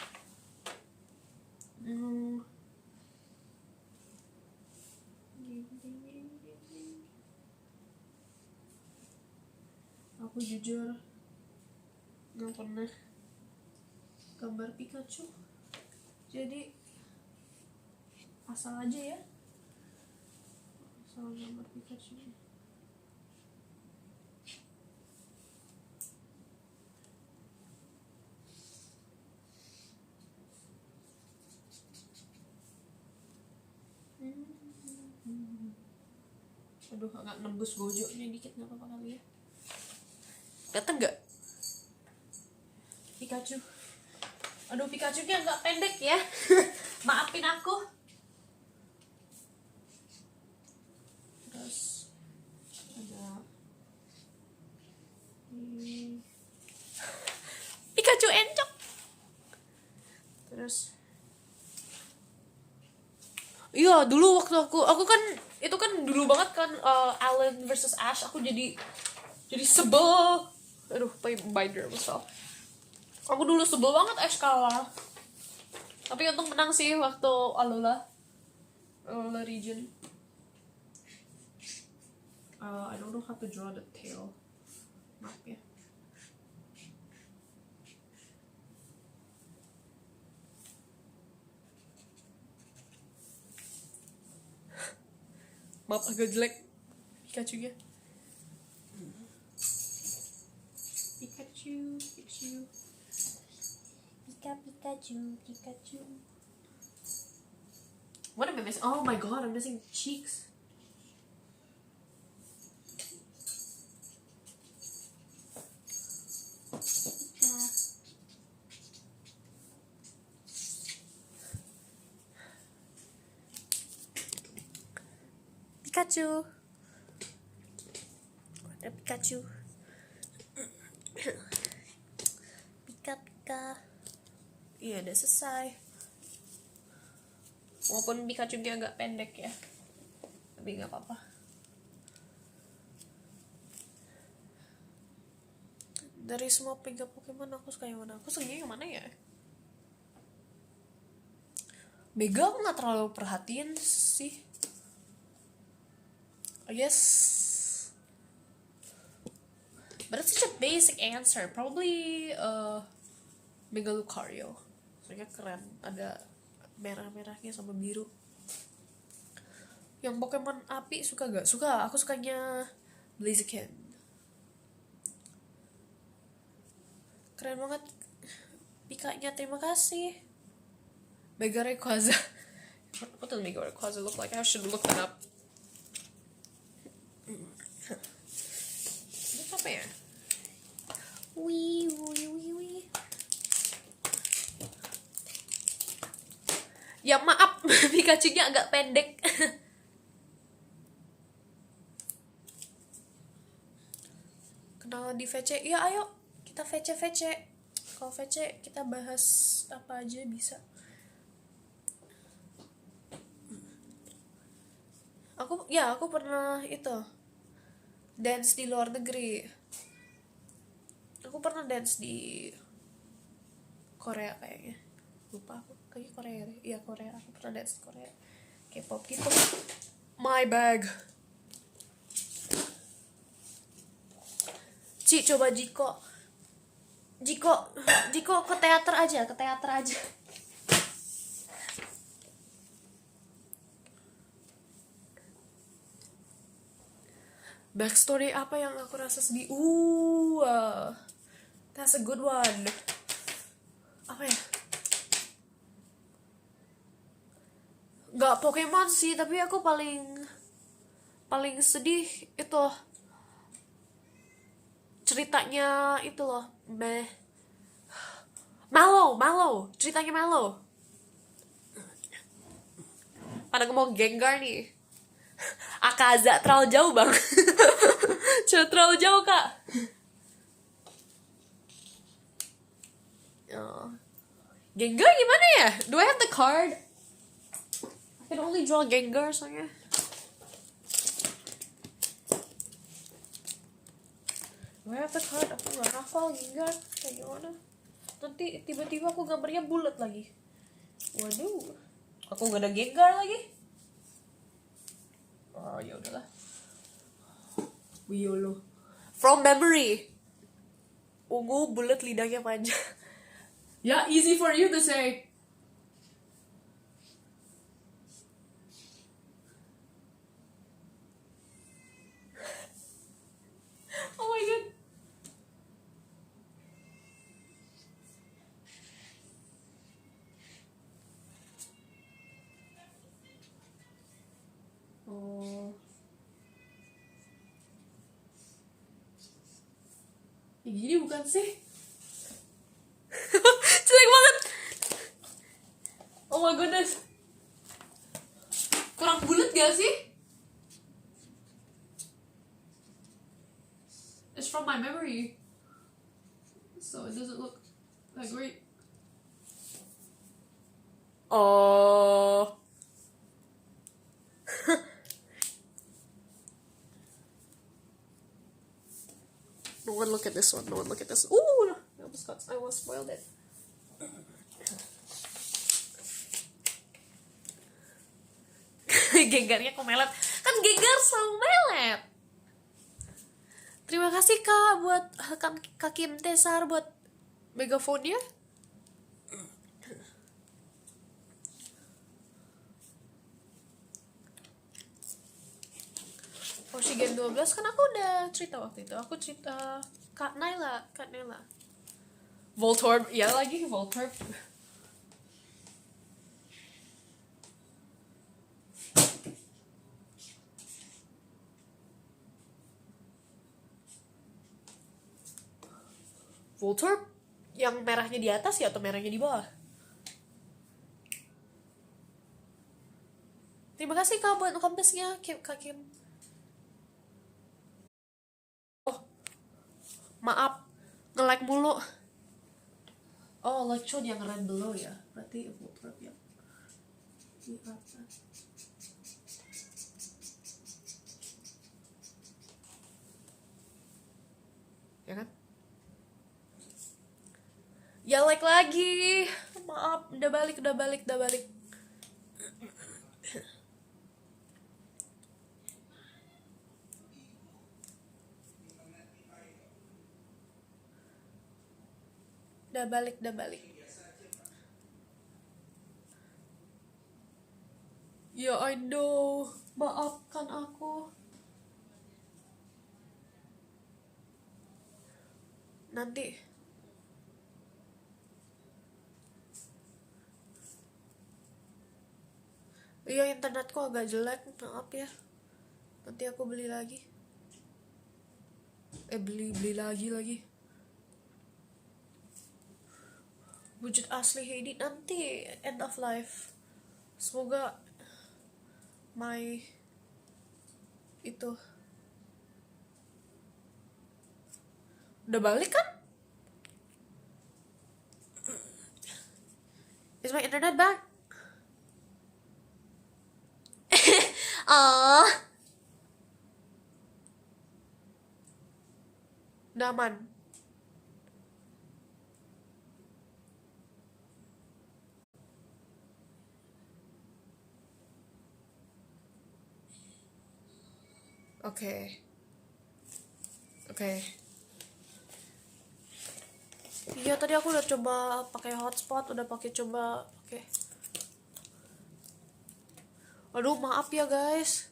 Aku jujur nggak pernah gambar Pikachu, jadi asal aja ya, asal gambar Pikachu. Aduh, agak nembus gojoknya dikit, nggak apa-apa kali ya. Dateng nggak Pikachu? Aduh, Pikachu-nya agak pendek ya. Maafin aku. Terus ada Pikachu encok. Terus iya, dulu waktu aku kan itu kan dulu banget kan, Alan versus Ash. Aku jadi sebel. Aduh, play binder myself. Aku dulu sebel banget Ash kalah. Tapi untung menang sih waktu Alola region. I don't know how to draw the tail. Maaf ya. Maaf agak jelek Pikachu-nya. Pikachu. Pikachu. What am I missing? Oh my god, I'm missing cheeks. Pikachu. Ada Pikachu. Pika. Iya, udah selesai. Walaupun Pikachu-nya agak pendek ya, tapi nggak apa-apa. Dari semua 3 Pokemon aku suka yang mana? Aku suka yang mana ya? Mega aku nggak terlalu perhatiin sih. I guess, but it's such a basic answer. Probably Mega Lucario. Soalnya keren, ada merah-merahnya sama biru. Yang Pokemon api suka gak? Suka, aku sukanya Blaziken. Keren banget Pikanya, terima kasih. Mega Rayquaza. What does Mega Rayquaza look like? I should look that up. Ini apa ya? Wii. Ya maaf, Pikachu-nya agak pendek. Kenal di VC? Ya ayo, kita VC. Kalau VC kita bahas apa aja bisa. Aku pernah itu dance di luar negeri. Aku pernah dance di Korea kayaknya. Lupa aku, kayaknya Korea deh. Iya, Korea. Aku pernah dance di Korea. K-pop gitu. My bag. Coba Jiko ke teater aja. Backstory apa yang aku rasa sedih? That's a good one. Apa ya? Gak Pokemon sih, tapi aku paling sedih itu ceritanya itu loh, Mallow, ceritanya Mallow. Pada ngomong Gengar nih. Akaza terlalu jauh bang. Terlalu jauh kak. Oh. Gengar gimana ya? Do I have the card? I can only draw Gengar soalnya. Do I have the card? Aku gak hafal Gengar kayak gimana. Nanti tiba-tiba aku gambarnya bulat lagi. Waduh, aku gak ada Gengar lagi. Oh ya udahlah. Wiolo. From memory. Ungu bulat lidahnya panjang. Yeah, easy for you to say. Oh my god. Oh. Ya gini bukan sih? Jelek banget. Oh my goodness. Kurang bulat gak sih? It's from my memory, so it doesn't look that great. Oh. No one look at this one. No one look at this. Ooh, I almost spoiled it. Gengarnya kok melet? Kan Gengar selalu melet. Terima kasih kak buat Kak Kim Tesar buat megafonnya. Oksigen 12 kan aku udah cerita waktu itu. Aku cerita Kak Naila. Voltorb, ya lagi Voltorb. Voltorb yang merahnya di atas ya atau merahnya di bawah? Terima kasih kak buat kompasnya Kak Kim. Oh, maaf nge-lag mulu. Oh, Electrode yang red below ya. Berarti Voltorb yang di atas. Ya kan? Ya like lagi. Maaf, udah balik. Udah balik. Ya I know. Maafkan aku. Nanti iya internetku agak jelek, maaf ya. Nanti aku beli lagi. Beli lagi. Wujud asli Heidi nanti end of life. Semoga my itu udah balik kan? Is my internet back? Ah, udah aman. Oke. Iya tadi aku udah coba pakai hotspot, udah coba pakai. Aduh maaf ya guys.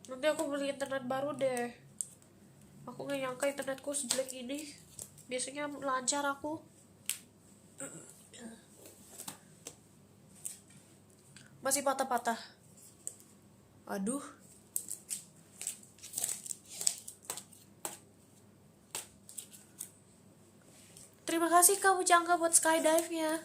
Nanti aku beli internet baru deh. Aku nggak nyangka internetku sejelek ini. Biasanya lancar aku. Masih patah-patah. Aduh. Terima kasih kamu Jangka buat skydive-nya.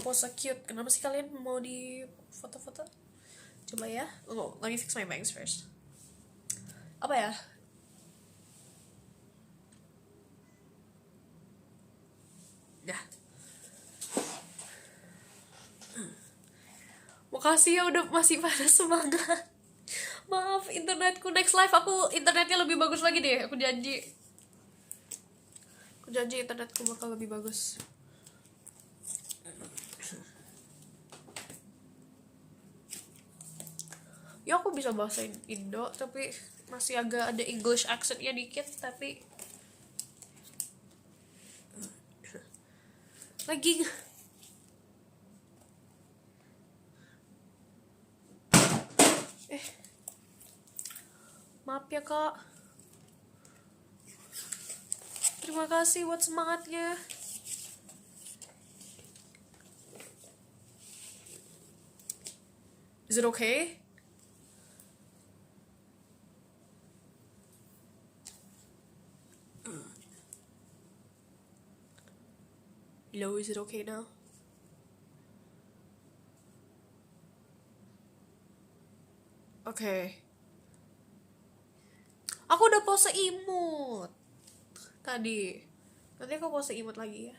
pose cute. Kenapa sih kalian mau di foto-foto? Coba ya. Oh, let me fix my bangs first. Apa ya? Dah. Makasih ya udah masih pada semangat. Maaf internetku, next live aku internetnya lebih bagus lagi deh. Aku janji internetku bakal lebih bagus. Ya aku bisa bahasa Indo tapi masih agak ada English accentnya dikit, tapi lagi maaf ya kak, terima kasih buat semangatnya. Is it okay? Hello, is it okay now? Okay. Aku udah pose imut tadi. Nanti aku pose imut lagi ya.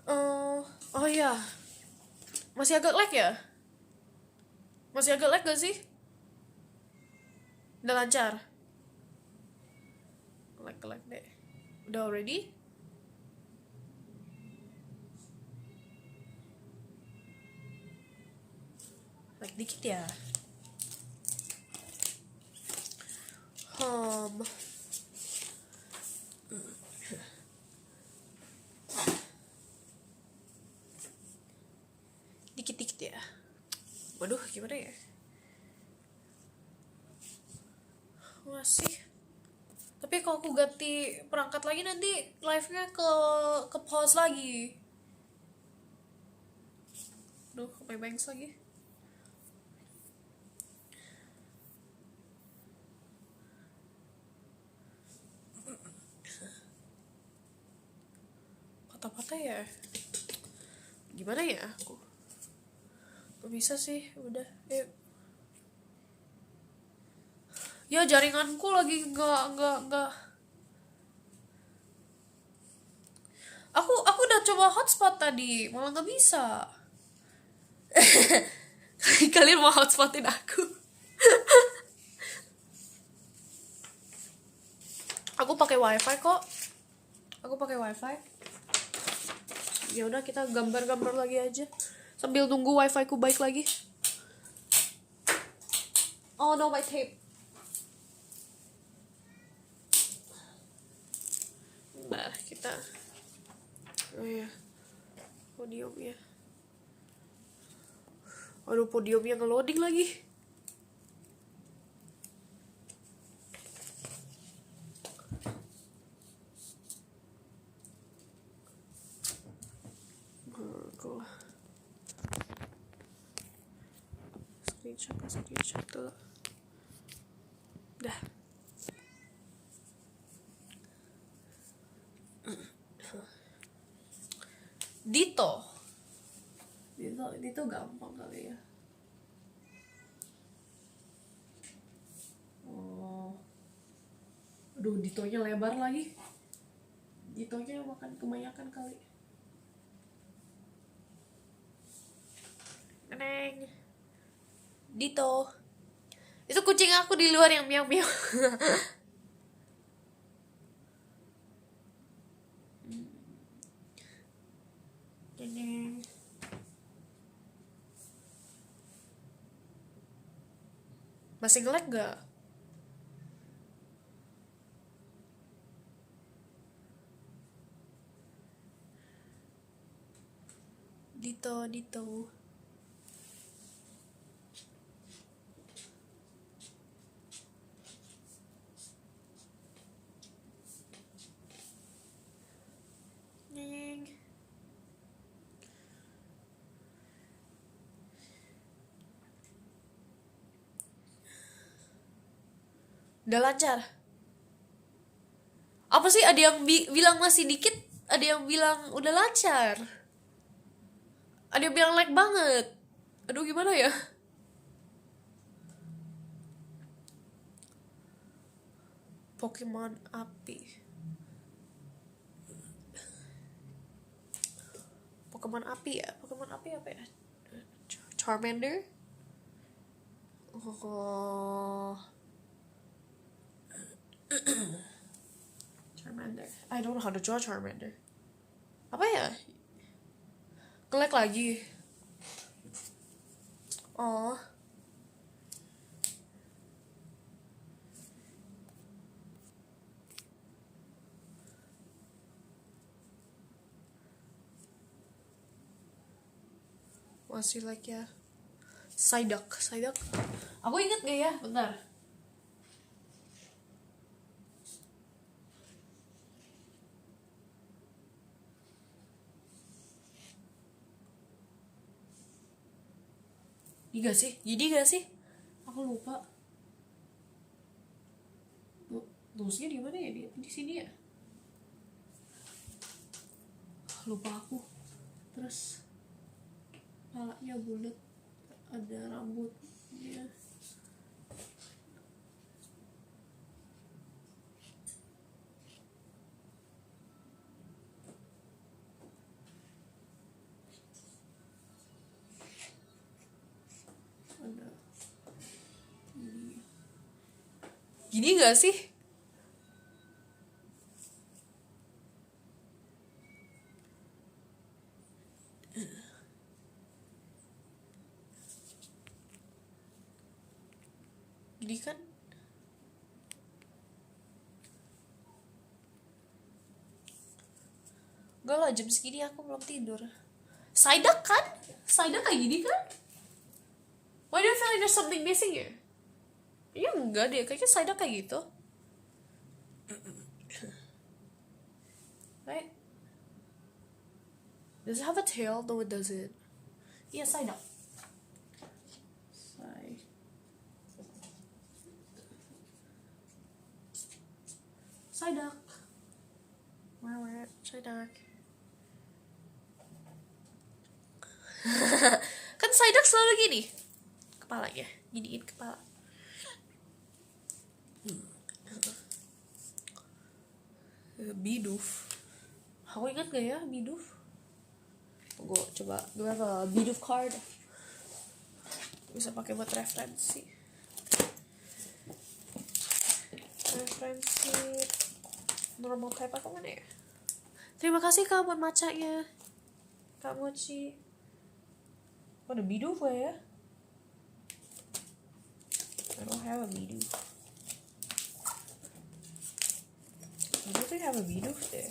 Oh iya. Masih agak lag ya? Masih agak lag gak sih? Udah lancar? Lag deh. Udah already? Lag dikit ya. Dikit-dikit ya. Waduh, gimana ya? Masih. Tapi kalau aku ganti perangkat lagi nanti live-nya ke pause lagi. Duh, my bangs lagi. Patah-patah ya. Gimana ya aku? Gak bisa sih, udah. Ya jaringanku lagi nggak. Aku udah coba hotspot tadi, malah nggak bisa. Kalian mau hotspotin aku? Aku pakai wifi kok. Ya udah kita gambar-gambar lagi aja sambil nunggu wifi ku baik lagi. Oh no, my tape. Bentar, kita. Oh ya, podiumnya. Aduh, podiumnya nge-loading lagi. Screenshot dulu. Dah. Dito gampang kali ya. Oh. Aduh, Ditonya lebar lagi. Ditonya makan kebanyakan kali. Neneng. Dito. Itu kucing aku di luar yang miau-miau. Neneng. Masih nge-lag gak? Dito. Neng. Udah lancar. Apa sih, ada yang bilang masih dikit, ada yang bilang udah lancar. Ada yang bilang lag banget. Aduh gimana ya? Pokemon api. Pokemon api ya? Pokemon api apa ya? Charmander? Oh. Charmander. I don't know how to draw Charmander. Apa ya? Nge-lag lagi. Oh. Masih like ya. Psyduck. Aku inget gak ya? Bentar. Jadi gak sih? Aku lupa. Tulisnya di mana ya? Di sini ya? Lupa aku. Terus kepalanya bulat, ada rambutnya. Ada gini gak sih? Gini kan? Gak lah, jam segini aku belum tidur. Psyduck kan? Psyduck kayak gini kan? Why do you feel like there's something missing here? Iya enggak deh, kayaknya Psyduck kayak gitu. Right? Does it have a tail? No, it doesn't. Iya, Psyduck. Psyduck. Where? Psyduck. Kan Psyduck selalu gini kepalanya, giniin kepala. Bidoof. Aku ingat gak ya Bidoof? Gue coba, gue have a Bidoof card. Bisa pakai buat referensi. Normal type apa mana ya? Terima kasih Kak buat macanya, Kak Mochi. Oh, ada Bidoof ya? I don't have a Bidoof. I don't think I have a Bidoof there.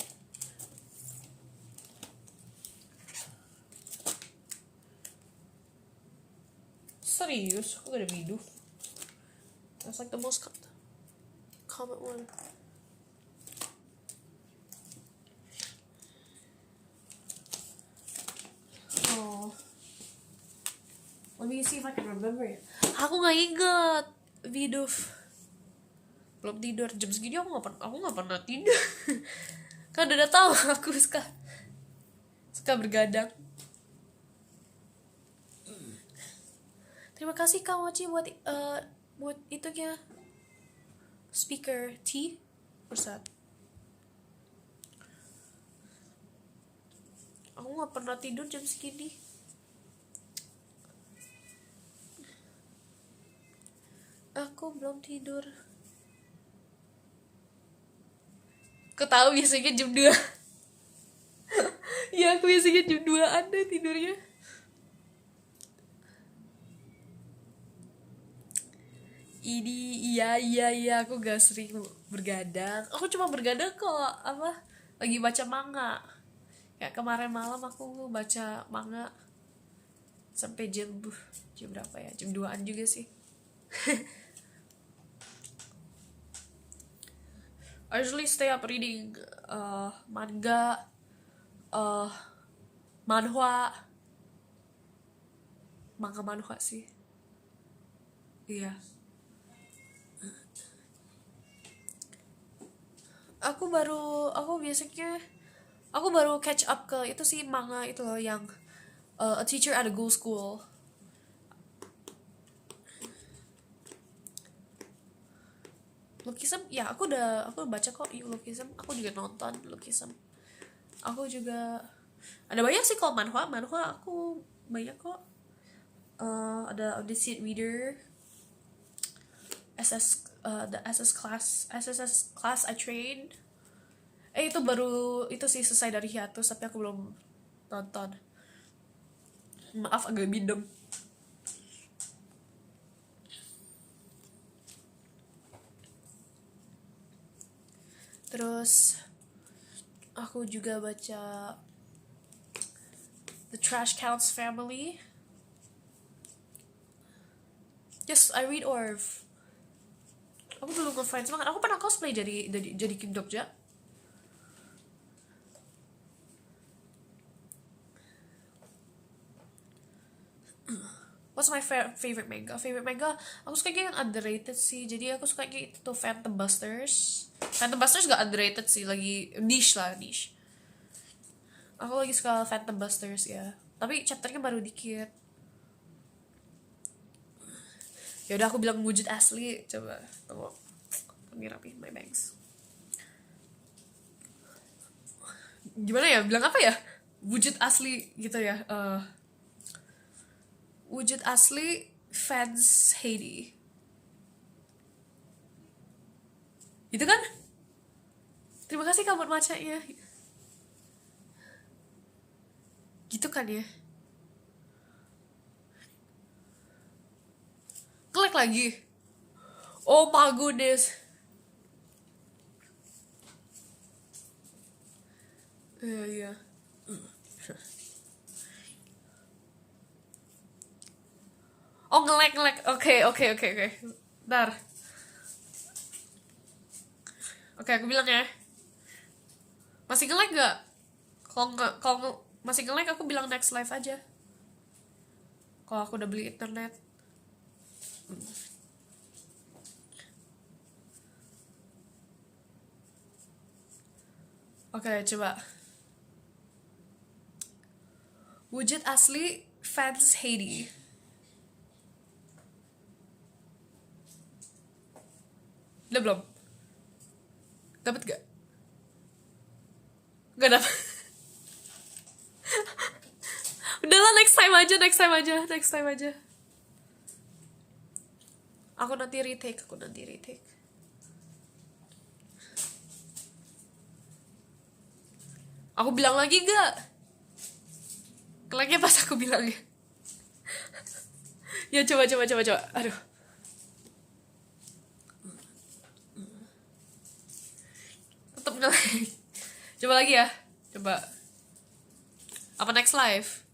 Serius, aku gak ada Bidoof. That's like the most common one. Oh, let me see if I can remember it. Aku gak inget Bidoof. Belum tidur jam segini, aku nggak pernah tidur. Kan udah tahu aku suka bergadang. Terima kasih Kak Mochi buat itunya, speaker T Persat. Aku nggak pernah tidur jam segini. Aku belum tidur. Ketahu biasanya jam 2. Ya aku biasanya jam 2 ada tidurnya. Ini iya aku gak sering bergadang. Aku cuma bergadang kok lagi baca manga. Kayak kemarin malam aku baca manga sampai jam berapa ya? Jam 2-an juga sih. I usually stay up reading manga, manhwa sih. Iya. Aku baru catch up ke itu sih, manga itu loh yang A teacher at a ghoul school. Lookism, ya aku baca kok Lookism. Aku juga nonton Lookism. Aku juga ada banyak sih kalau manhwa aku banyak kok. Ada Omniscient Reader, the SSS class I trained. Itu baru itu sih selesai dari hiatus tapi aku belum nonton. Maaf agak bindeng. Terus aku juga baca The Trash Counts Family. Yes, I read Orv. Aku belum ngefans banget. Aku pernah cosplay jadi King Dokja. What's my favorite manga? Favorite manga, aku suka yang underrated sih. Jadi aku suka kayak itu tuh Phantom Busters. Phantom Busters gak underrated sih, lagi niche. Aku lagi suka Phantom Busters ya. Tapi chapternya baru dikit. Ya udah aku bilang wujud asli. Coba tunggu. Ini rapi my bangs. Gimana ya? Bilang apa ya? Wujud asli gitu ya. Wujud asli fans Heidi. Itu kan? Terima kasih kamu buat macanya. Gitu kan ya? Klik lagi. Oh my goodness. Iya. Oh ngelek. Oke. Bentar. Oke, aku bilang ya. Masih ngelek gak? Kalau masih ngelek aku bilang next live aja. Kalau aku udah beli internet. Oke, coba. Wujud asli fans Heidi. Udah belum? Dapat gak? Gak dapet. Udahlah next time aja. Aku nanti retake. Aku bilang lagi gak? Keleknya pas aku bilang ya. Ya coba. Aduh. Tetep ngelek. Coba lagi ya. Coba. Apa next live?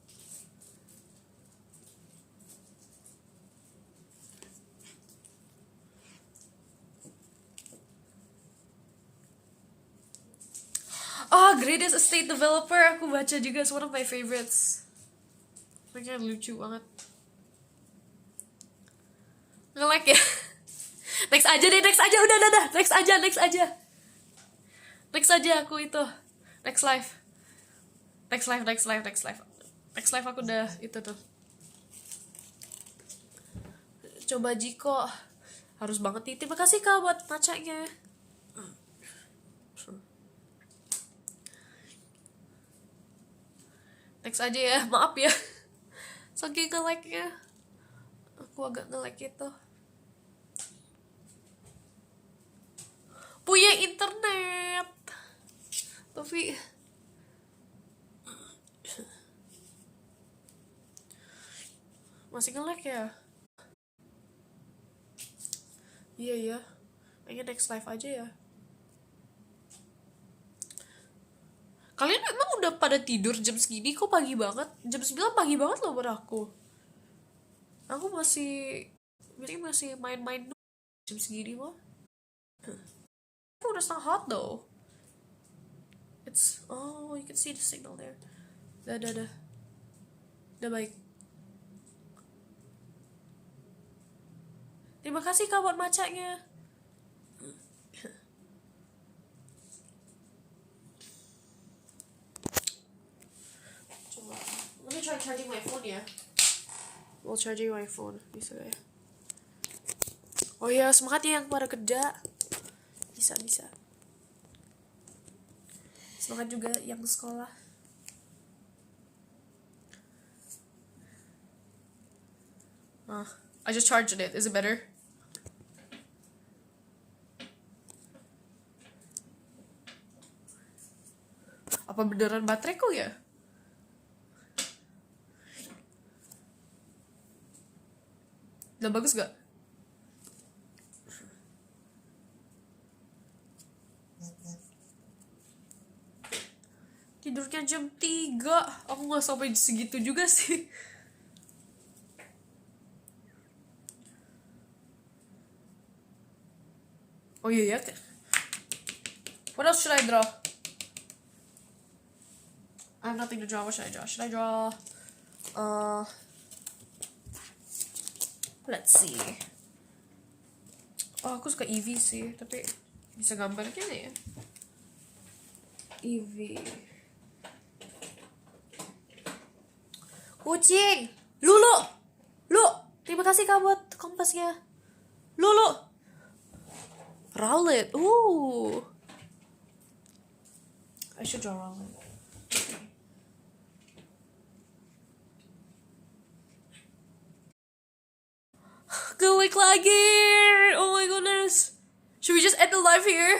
Greatest Estate Developer. Aku baca juga. It's one of my favorites. Mereka lucu banget. Nge-like ya. Next aja. Udah. Next aja aku itu. Next live aku udah itu tuh. Coba Jiko. Harus banget nih. Terima kasih Kak buat macanya. Next aja ya. Maaf ya. Saking nge-like-nya. Aku agak nge-like itu. Punya internet. Tapi masih nge-lag ya? Iya. Kayaknya next live aja ya. Kalian emang udah pada tidur jam segini? Kok pagi banget? Jam 9 pagi banget loh buat aku. Aku masih main-main jam segini mah. Aku udah setengah hot though. You can see the signal there. Udah baik. Terima kasih Kak buat macanya. try charging my phone ya. Mau charging my phone bisa ya. Oh ya, semangat ya yang pada kerja. Bisa. Semangat juga yang sekolah. I just charged it. Is it better? Apa beneran bateraiku ya? Udah bagus gak? Tidurnya jam 3. Aku gak sampai segitu juga sih. Oh iya ya. What else should I draw? I have nothing to draw. What should I draw? Should I draw? Let's see. Oh, aku suka Eevee sih, tapi bisa gambarnya ya. Eevee. Kucing. Lulu. Terima kasih Kak buat kompasnya. Lulu. Rowlet. Ooh. I should draw Rowlet. Klik lagi. Oh my goodness. Should we just end the live here?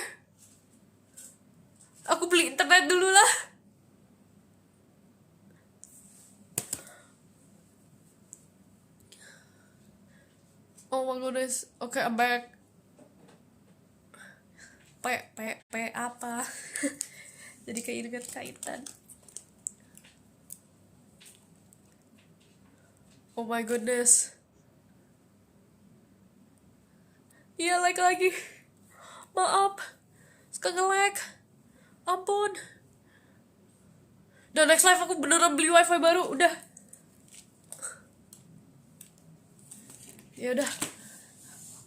Aku beli internet dulu lah. Oh my goodness. Okay, I'm back. Apa? Jadi keinget kaitan. Oh my goodness. Iya, like lagi. Maaf. Suka nge-lag. Ampun. Dan next live aku beneran beli wifi baru. Udah. Ya udah.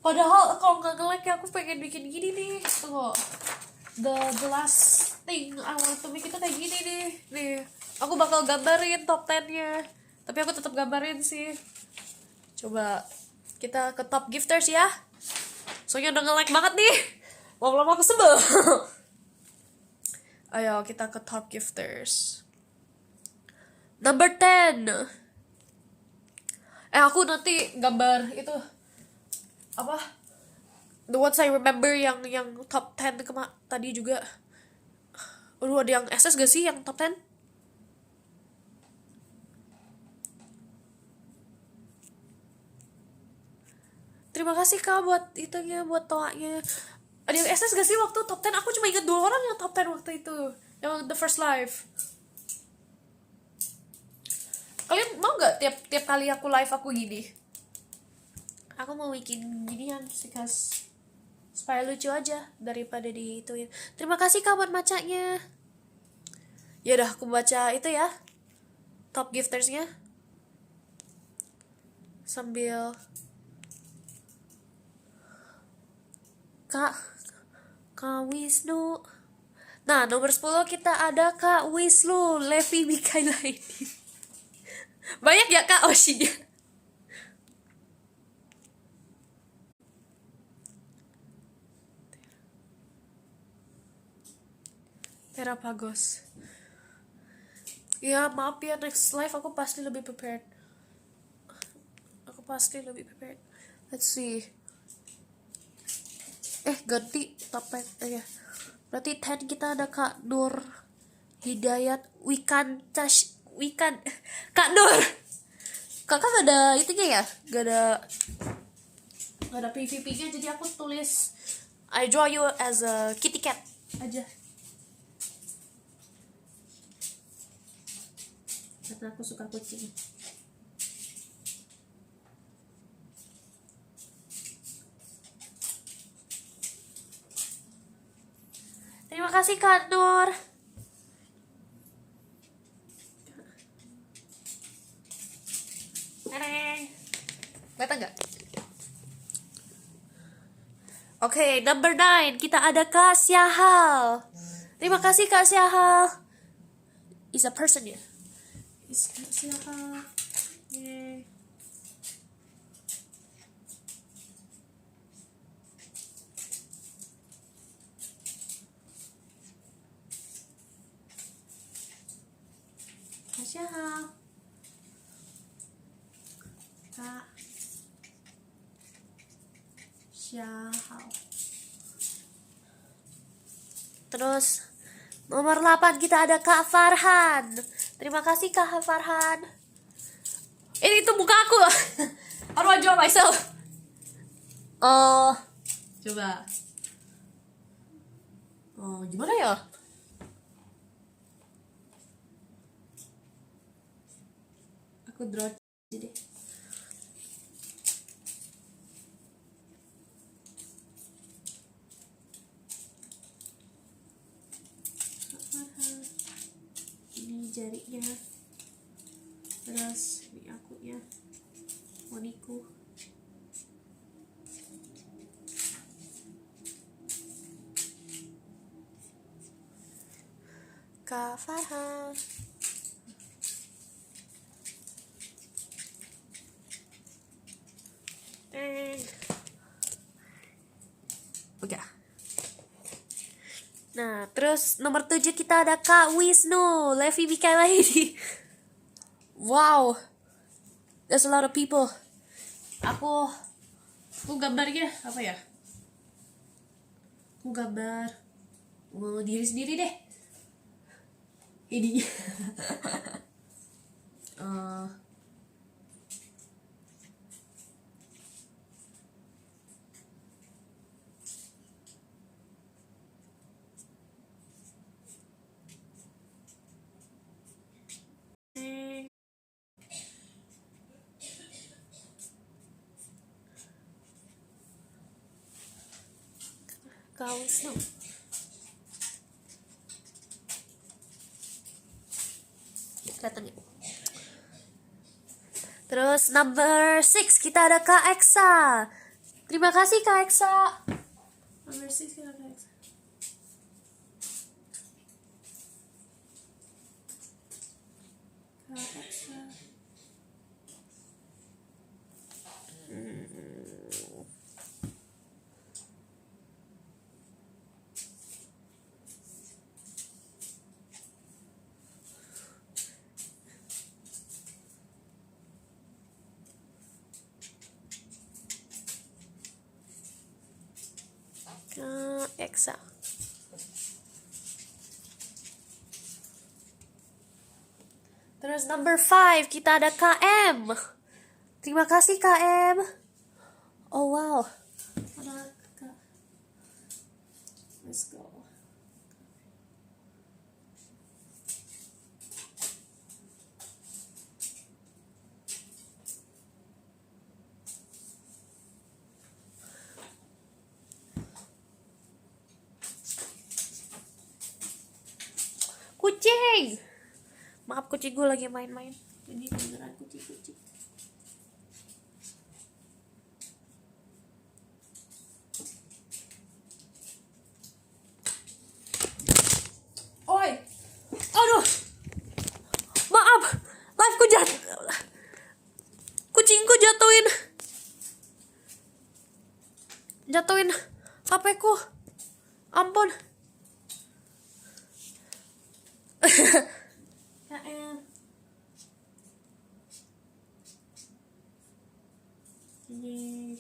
Padahal kalau nggak nge-lag ya aku pengen bikin gini nih. Tunggu. The last thing I want to make itu kayak gini nih. Aku bakal gambarin top 10-nya. Tapi aku tetap gambarin sih. Coba kita ke top gifters ya. Soalnya udah nge-lag banget nih. Lama-lama aku sebel. Ayo kita ke top gifters. Number 10. Aku nanti gambar itu apa? The ones I remember yang top 10 tadi juga. Aduh, ada yang SS gak sih yang top 10? Terima kasih Kak buat itunya, buat toanya. Ada yang SS gak sih waktu top 10? Aku cuma ingat 2 orang yang top 10 waktu itu. Yang the first live. Kalian mau gak tiap kali aku live aku gini? Aku mau bikin ginian sih, guys. Supaya lucu aja daripada di itu ya. Terima kasih Kak buat bacanya. Ya udah, aku baca itu ya. Top giftersnya. Sambil Kak Wisnu. Nah, nomor 10 kita ada Kak Wisnu Levi Mikaelaini. Banyak ya Kak Oshinya. Terapagos. Ya maaf ya, next live aku pasti lebih prepared. Let's see. Ganti top 10 ya. Berarti 10 kita ada Kak Nur Hidayat Wikan. Kak Nur. Kakak gak ada itunya ya? Gak ada PVP-nya, jadi aku tulis I draw you as a kitty cat aja. Karena aku suka kucing. Terima kasih Kak Nur. Kelihatan nggak? Oke, number 9 kita ada Kak Syahal. Terima kasih Kak Syahal. Is a person ya? Silakan. Yeay. Silakan. Kak. Silakan. Terus nomor 8 kita ada Kak Farhan. Terima kasih Kak Farhan. Ini tuh muka aku. How do I draw myself? Oh, coba. Oh, gimana ya? Aku draw aja deh. Ini jarinya, terus ini akunya, Moniku. Kak Farhan. Udah. Nah, terus nomor 7 kita ada Kak Wisnu, Levi Mikaela Lady. Wow, there's a lot of people. Aku gambarnya apa ya? Aku gambar diri sendiri deh. Ini. Kak Wisnu. Kelihatan ya? Terus number 6 kita ada Kak Eksa. Terima kasih Kak Eksa. Number 6 kita Kak Eksa. Kak Eksa. Kak Eksa. Terus number 5 kita ada KM. Terima kasih KM. Oh wow. Ada Kak. Let's go. Kucing. Maaf kucing gue lagi main-main. Ini beneran kucing-kucing. Oi. Aduh. Maaf. Live-ku kucingku jatuhin HP-ku. Ampun. KM. Ini.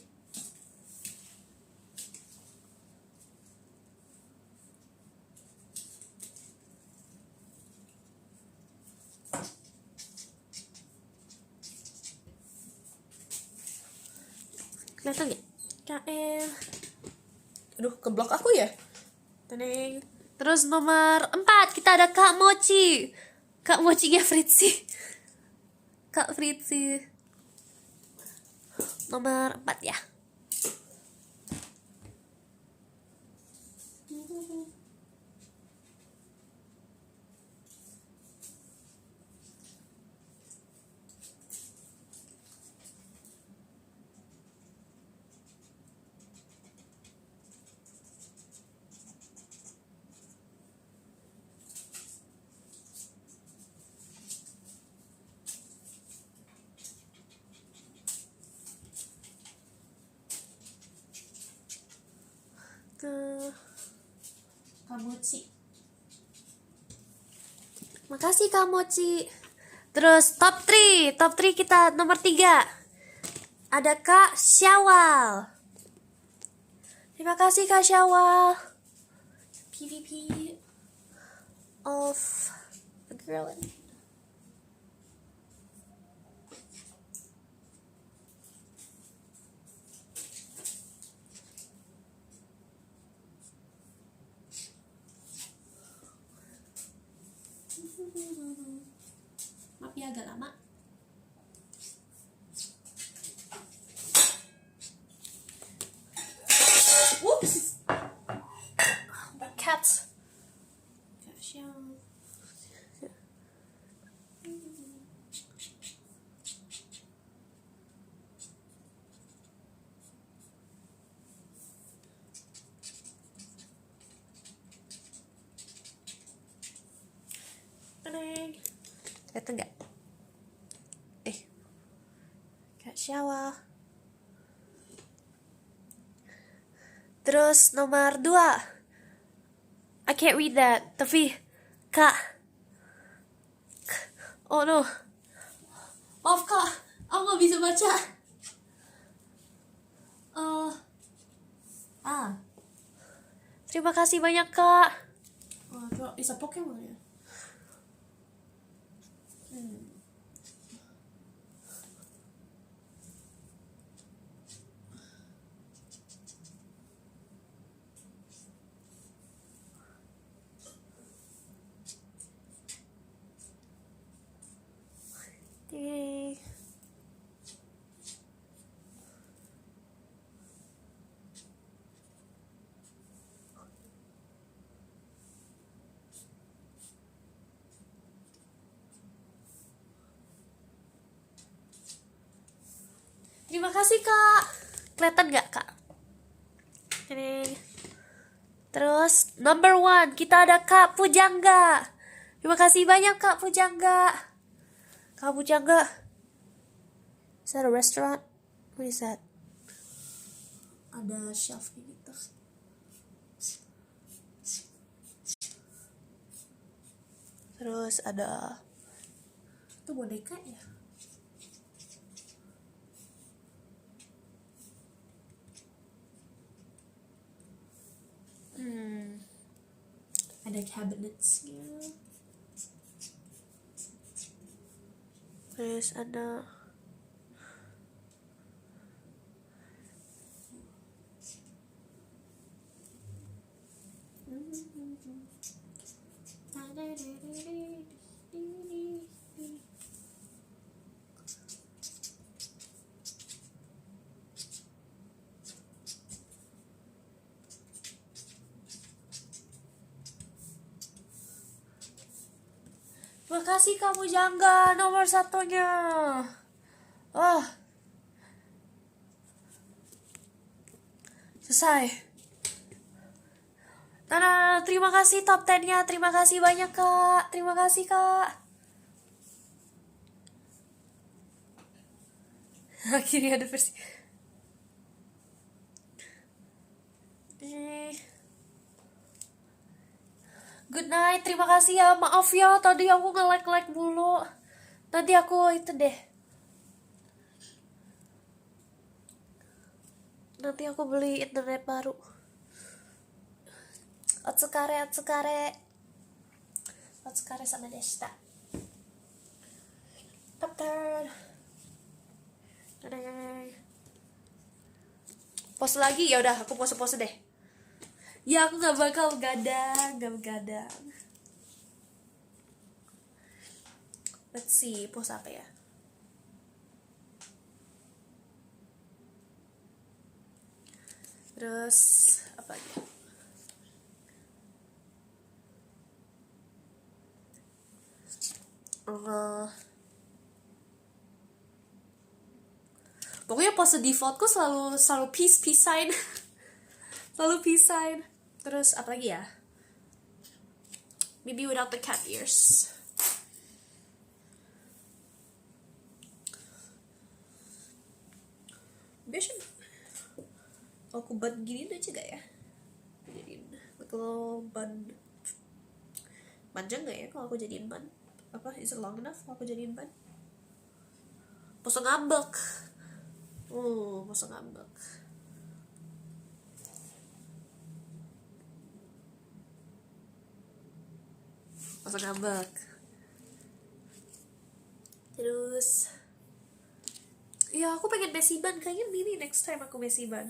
Kelihatan gak? KM. Aduh, keblok aku ya. Teneng. Terus nomor 4 kita ada Kak Mochi. Kak Mochinya Fritzi. Kak Fritzi. Nomor 4 ya. Mochi. Makasih Kak Mochi. Terus top 3 kita nomor 3. Ada Kak Syawal. Terima kasih Kak Syawal. PVP Of a girl. Maaf ya agak lama. Whoops. Cats. Kelihatan nggak? Kak Syawal. Terus nomor 2. I can't read that. Tapi Kak. Oh no. Maaf Kak, aku nggak bisa baca. Terima kasih banyak Kak. Itu is a Pokemon ya. Yay. Terima kasih Kak. Kelihatan nggak Kak? Ini. Terus number 1 kita ada Kak Pujangga. Terima kasih banyak Kak Pujangga. Kak Pujangga. Is that a restaurant? What is that? Ada shelf gitu. Terus ada Itu boneka ya. Ada cabinetsnya. Terus ada terima kasih kamu Jangga nomor 1-nya. Selesai. Nah, terima kasih top 10-nya. Terima kasih banyak Kak. Terima kasih Kak. Akhirnya ada versi. Good night, terima kasih ya. Maaf ya, tadi aku nge-like mulu. Nanti aku itu deh. Nanti aku beli internet baru. Otsukare sama deshita. Dokter. Pose lagi ya udah, aku pose deh. Ya aku nggak bakal begadang. Let's see, pose apa ya? Terus apa lagi? Pokoknya pose defaultku selalu peace sign. Selalu peace sign. Terus apa lagi ya? Maybe without the cat ears. Biasanya aku buat gini aja gak ya? Jadiin buat kalau ban panjang nggak ya kalau aku jadiin ban? Apa is it long enough kalau aku jadiin ban? Poso ngambek. Poso ngambek. Poso ngambek. Terus ya aku pengen messy ban, kayaknya Mini next time aku messy ban.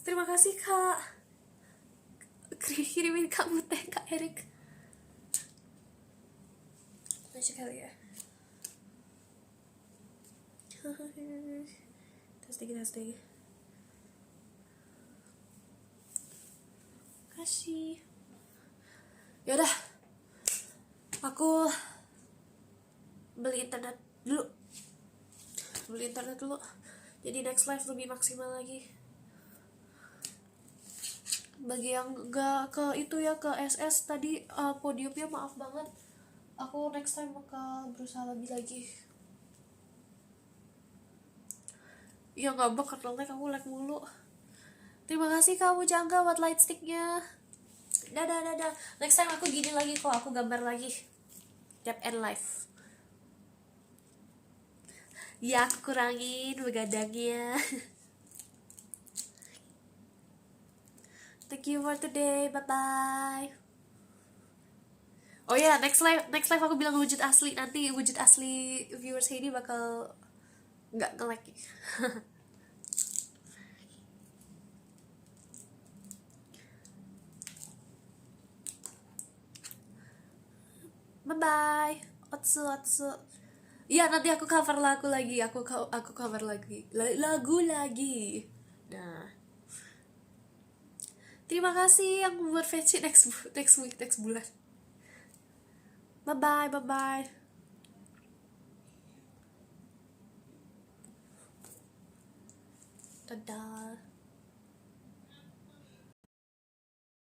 Terima kasih Kak, kirimin kamu teh Kak Erik. Baca kali ya. testing. Kasih. Yaudah, aku beli internet dulu. Jadi next live lebih maksimal lagi. Bagi yang gak ke itu ya, ke SS tadi podiumnya maaf banget. Aku next time bakal berusaha lebih lagi. Ya gak bakal karena kamu lag mulu. Terima kasih kamu Jangga buat light sticknya. Dadah. Next time aku gini lagi kok, aku gambar lagi. Tap and live. Ya aku kurangin begadangnya. Thank you for today, bye bye. Oh ya, next live aku bilang wujud asli. Nanti wujud asli viewers Heidi bakal nggak nge-lag. Bye bye. Otsu. Iya, nanti aku cover lagu lagi. Aku cover lagu lagi. Nah. Terima kasih yang buat fetch next bulan. Bye bye. Dadah.